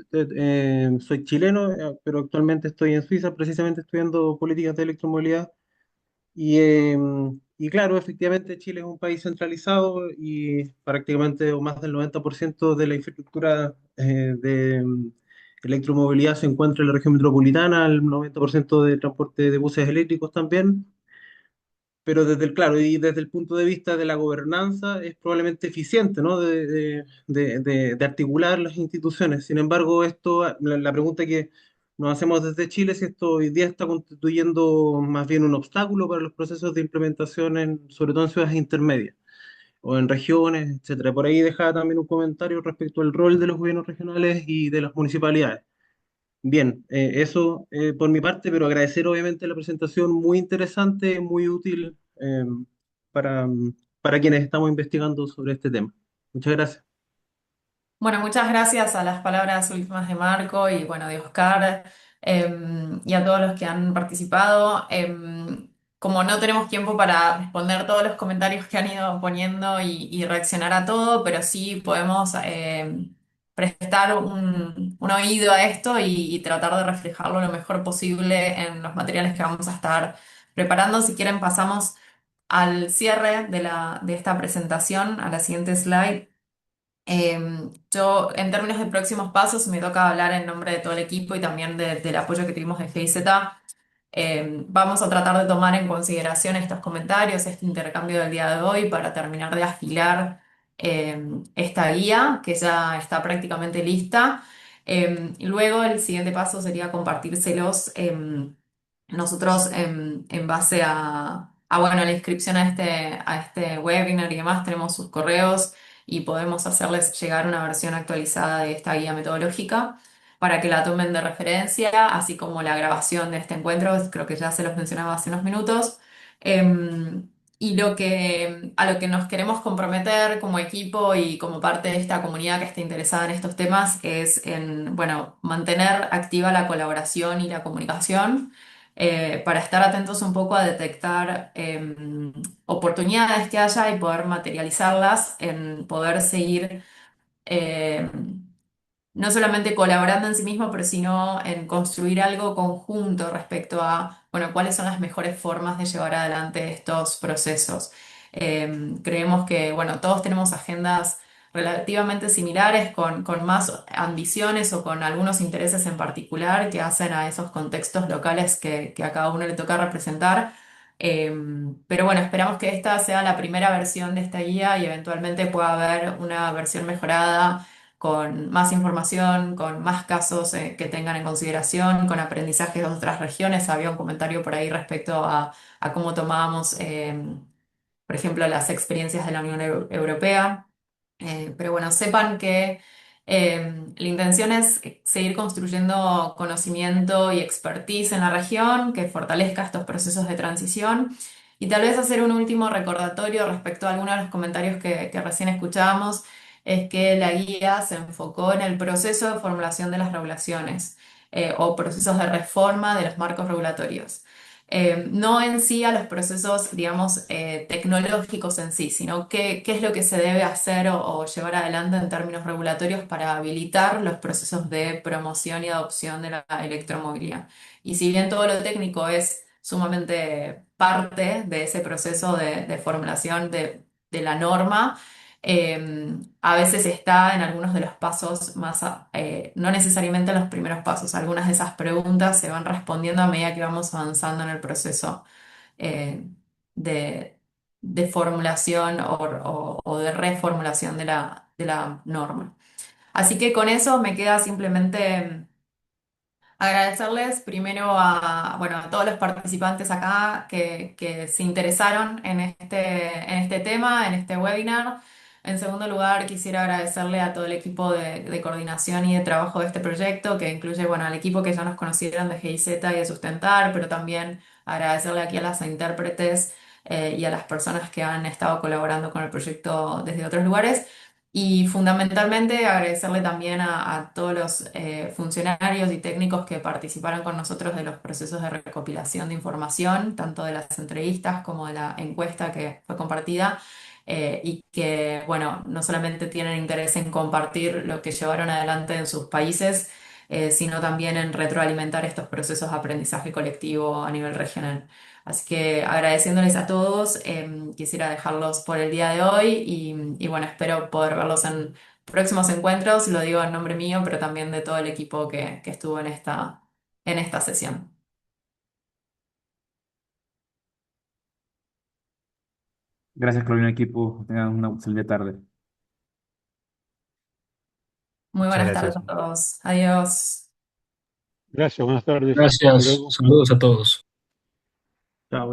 soy chileno, pero actualmente estoy en Suiza, precisamente estudiando políticas de electromovilidad. Y claro, efectivamente Chile es un país centralizado y prácticamente o más del 90% de la infraestructura de electromovilidad se encuentra en la región metropolitana, el 90% de transporte de buses eléctricos también. Pero claro, y desde el punto de vista de la gobernanza es probablemente eficiente, ¿no? De articular las instituciones. Sin embargo, la pregunta que nos hacemos desde Chile es si esto hoy día está constituyendo más bien un obstáculo para los procesos de implementación, sobre todo en ciudades intermedias o en regiones, etcétera. Por ahí dejaba también un comentario respecto al rol de los gobiernos regionales y de las municipalidades. Bien, eso por mi parte, pero agradecer obviamente la presentación, muy interesante, muy útil para, para quienes estamos investigando sobre este tema. Muchas gracias.
Bueno, muchas gracias a las palabras últimas de Marco y bueno, de Oscar, y a todos los que han participado. Como no tenemos tiempo para responder todos los comentarios que han ido poniendo y reaccionar a todo, pero sí podemos prestar un oído a esto y tratar de reflejarlo lo mejor posible en los materiales que vamos a estar preparando. Si quieren, pasamos al cierre de esta presentación, a la siguiente slide. Yo, en términos de próximos pasos, me toca hablar en nombre de todo el equipo y también del apoyo que tuvimos de GIZ. Vamos a tratar de tomar en consideración estos comentarios, este intercambio del día de hoy, para terminar de afilar esta guía, que ya está prácticamente lista. Y luego el siguiente paso sería compartírselos. Nosotros, en base bueno, la inscripción a este webinar y demás, tenemos sus correos y podemos hacerles llegar una versión actualizada de esta guía metodológica para que la tomen de referencia, así como la grabación de este encuentro, creo que ya se los mencionaba hace unos minutos. Y a lo que nos queremos comprometer como equipo y como parte de esta comunidad que esté interesada en estos temas es en, bueno, mantener activa la colaboración y la comunicación, para estar atentos un poco a detectar oportunidades que haya y poder materializarlas en poder seguir, eh, no solamente colaborando en sí mismo, pero sino en construir algo conjunto respecto a, bueno, cuáles son las mejores formas de llevar adelante estos procesos. Creemos que, bueno, todos tenemos agendas relativamente similares, con más ambiciones o con algunos intereses en particular que hacen a esos contextos locales que a cada uno le toca representar. Pero bueno, esperamos que esta sea la primera versión de esta guía y eventualmente pueda haber una versión mejorada con más información, con más casos que tengan en consideración, con aprendizajes de otras regiones. Había un comentario por ahí respecto a cómo tomábamos, por ejemplo, las experiencias de la Unión Europea. Pero bueno, sepan que la intención es seguir construyendo conocimiento y expertise en la región, que fortalezca estos procesos de transición. Y tal vez hacer un último recordatorio respecto a algunos de los comentarios que recién escuchábamos, es que la guía se enfocó en el proceso de formulación de las regulaciones, o procesos de reforma de los marcos regulatorios. No en sí a los procesos, digamos, tecnológicos en sí, sino qué es lo que se debe hacer o llevar adelante en términos regulatorios para habilitar los procesos de promoción y adopción de la electromovilidad. Y si bien todo lo técnico es sumamente parte de ese proceso de formulación de la norma, a veces está en algunos de los pasos más, no necesariamente en los primeros pasos. Algunas de esas preguntas se van respondiendo a medida que vamos avanzando en el proceso eh, de, de formulación o de reformulación de la norma. Así que con eso me queda simplemente agradecerles primero bueno, a todos los participantes acá que se interesaron en este tema, en este webinar. En segundo lugar, quisiera agradecerle a todo el equipo de coordinación y de trabajo de este proyecto, que incluye, bueno, al equipo que ya nos conocieron de GIZ y de Sustentar, pero también agradecerle aquí a las intérpretes, y a las personas que han estado colaborando con el proyecto desde otros lugares. Y fundamentalmente agradecerle también a todos los funcionarios y técnicos que participaron con nosotros de los procesos de recopilación de información, tanto de las entrevistas como de la encuesta que fue compartida, y que, bueno, no solamente tienen interés en compartir lo que llevaron adelante en sus países, sino también en retroalimentar estos procesos de aprendizaje colectivo a nivel regional. Así que agradeciéndoles a todos, quisiera dejarlos por el día de hoy y bueno, espero poder verlos en próximos encuentros, lo digo en nombre mío, pero también de todo el equipo que estuvo en esta sesión.
Gracias, Carolina, equipo. Tengan una excelente tarde.
Muy
Muchas
buenas tardes
gracias.
a todos. Adiós.
Gracias, buenas tardes. Hasta
Gracias,
luego.
saludos a todos.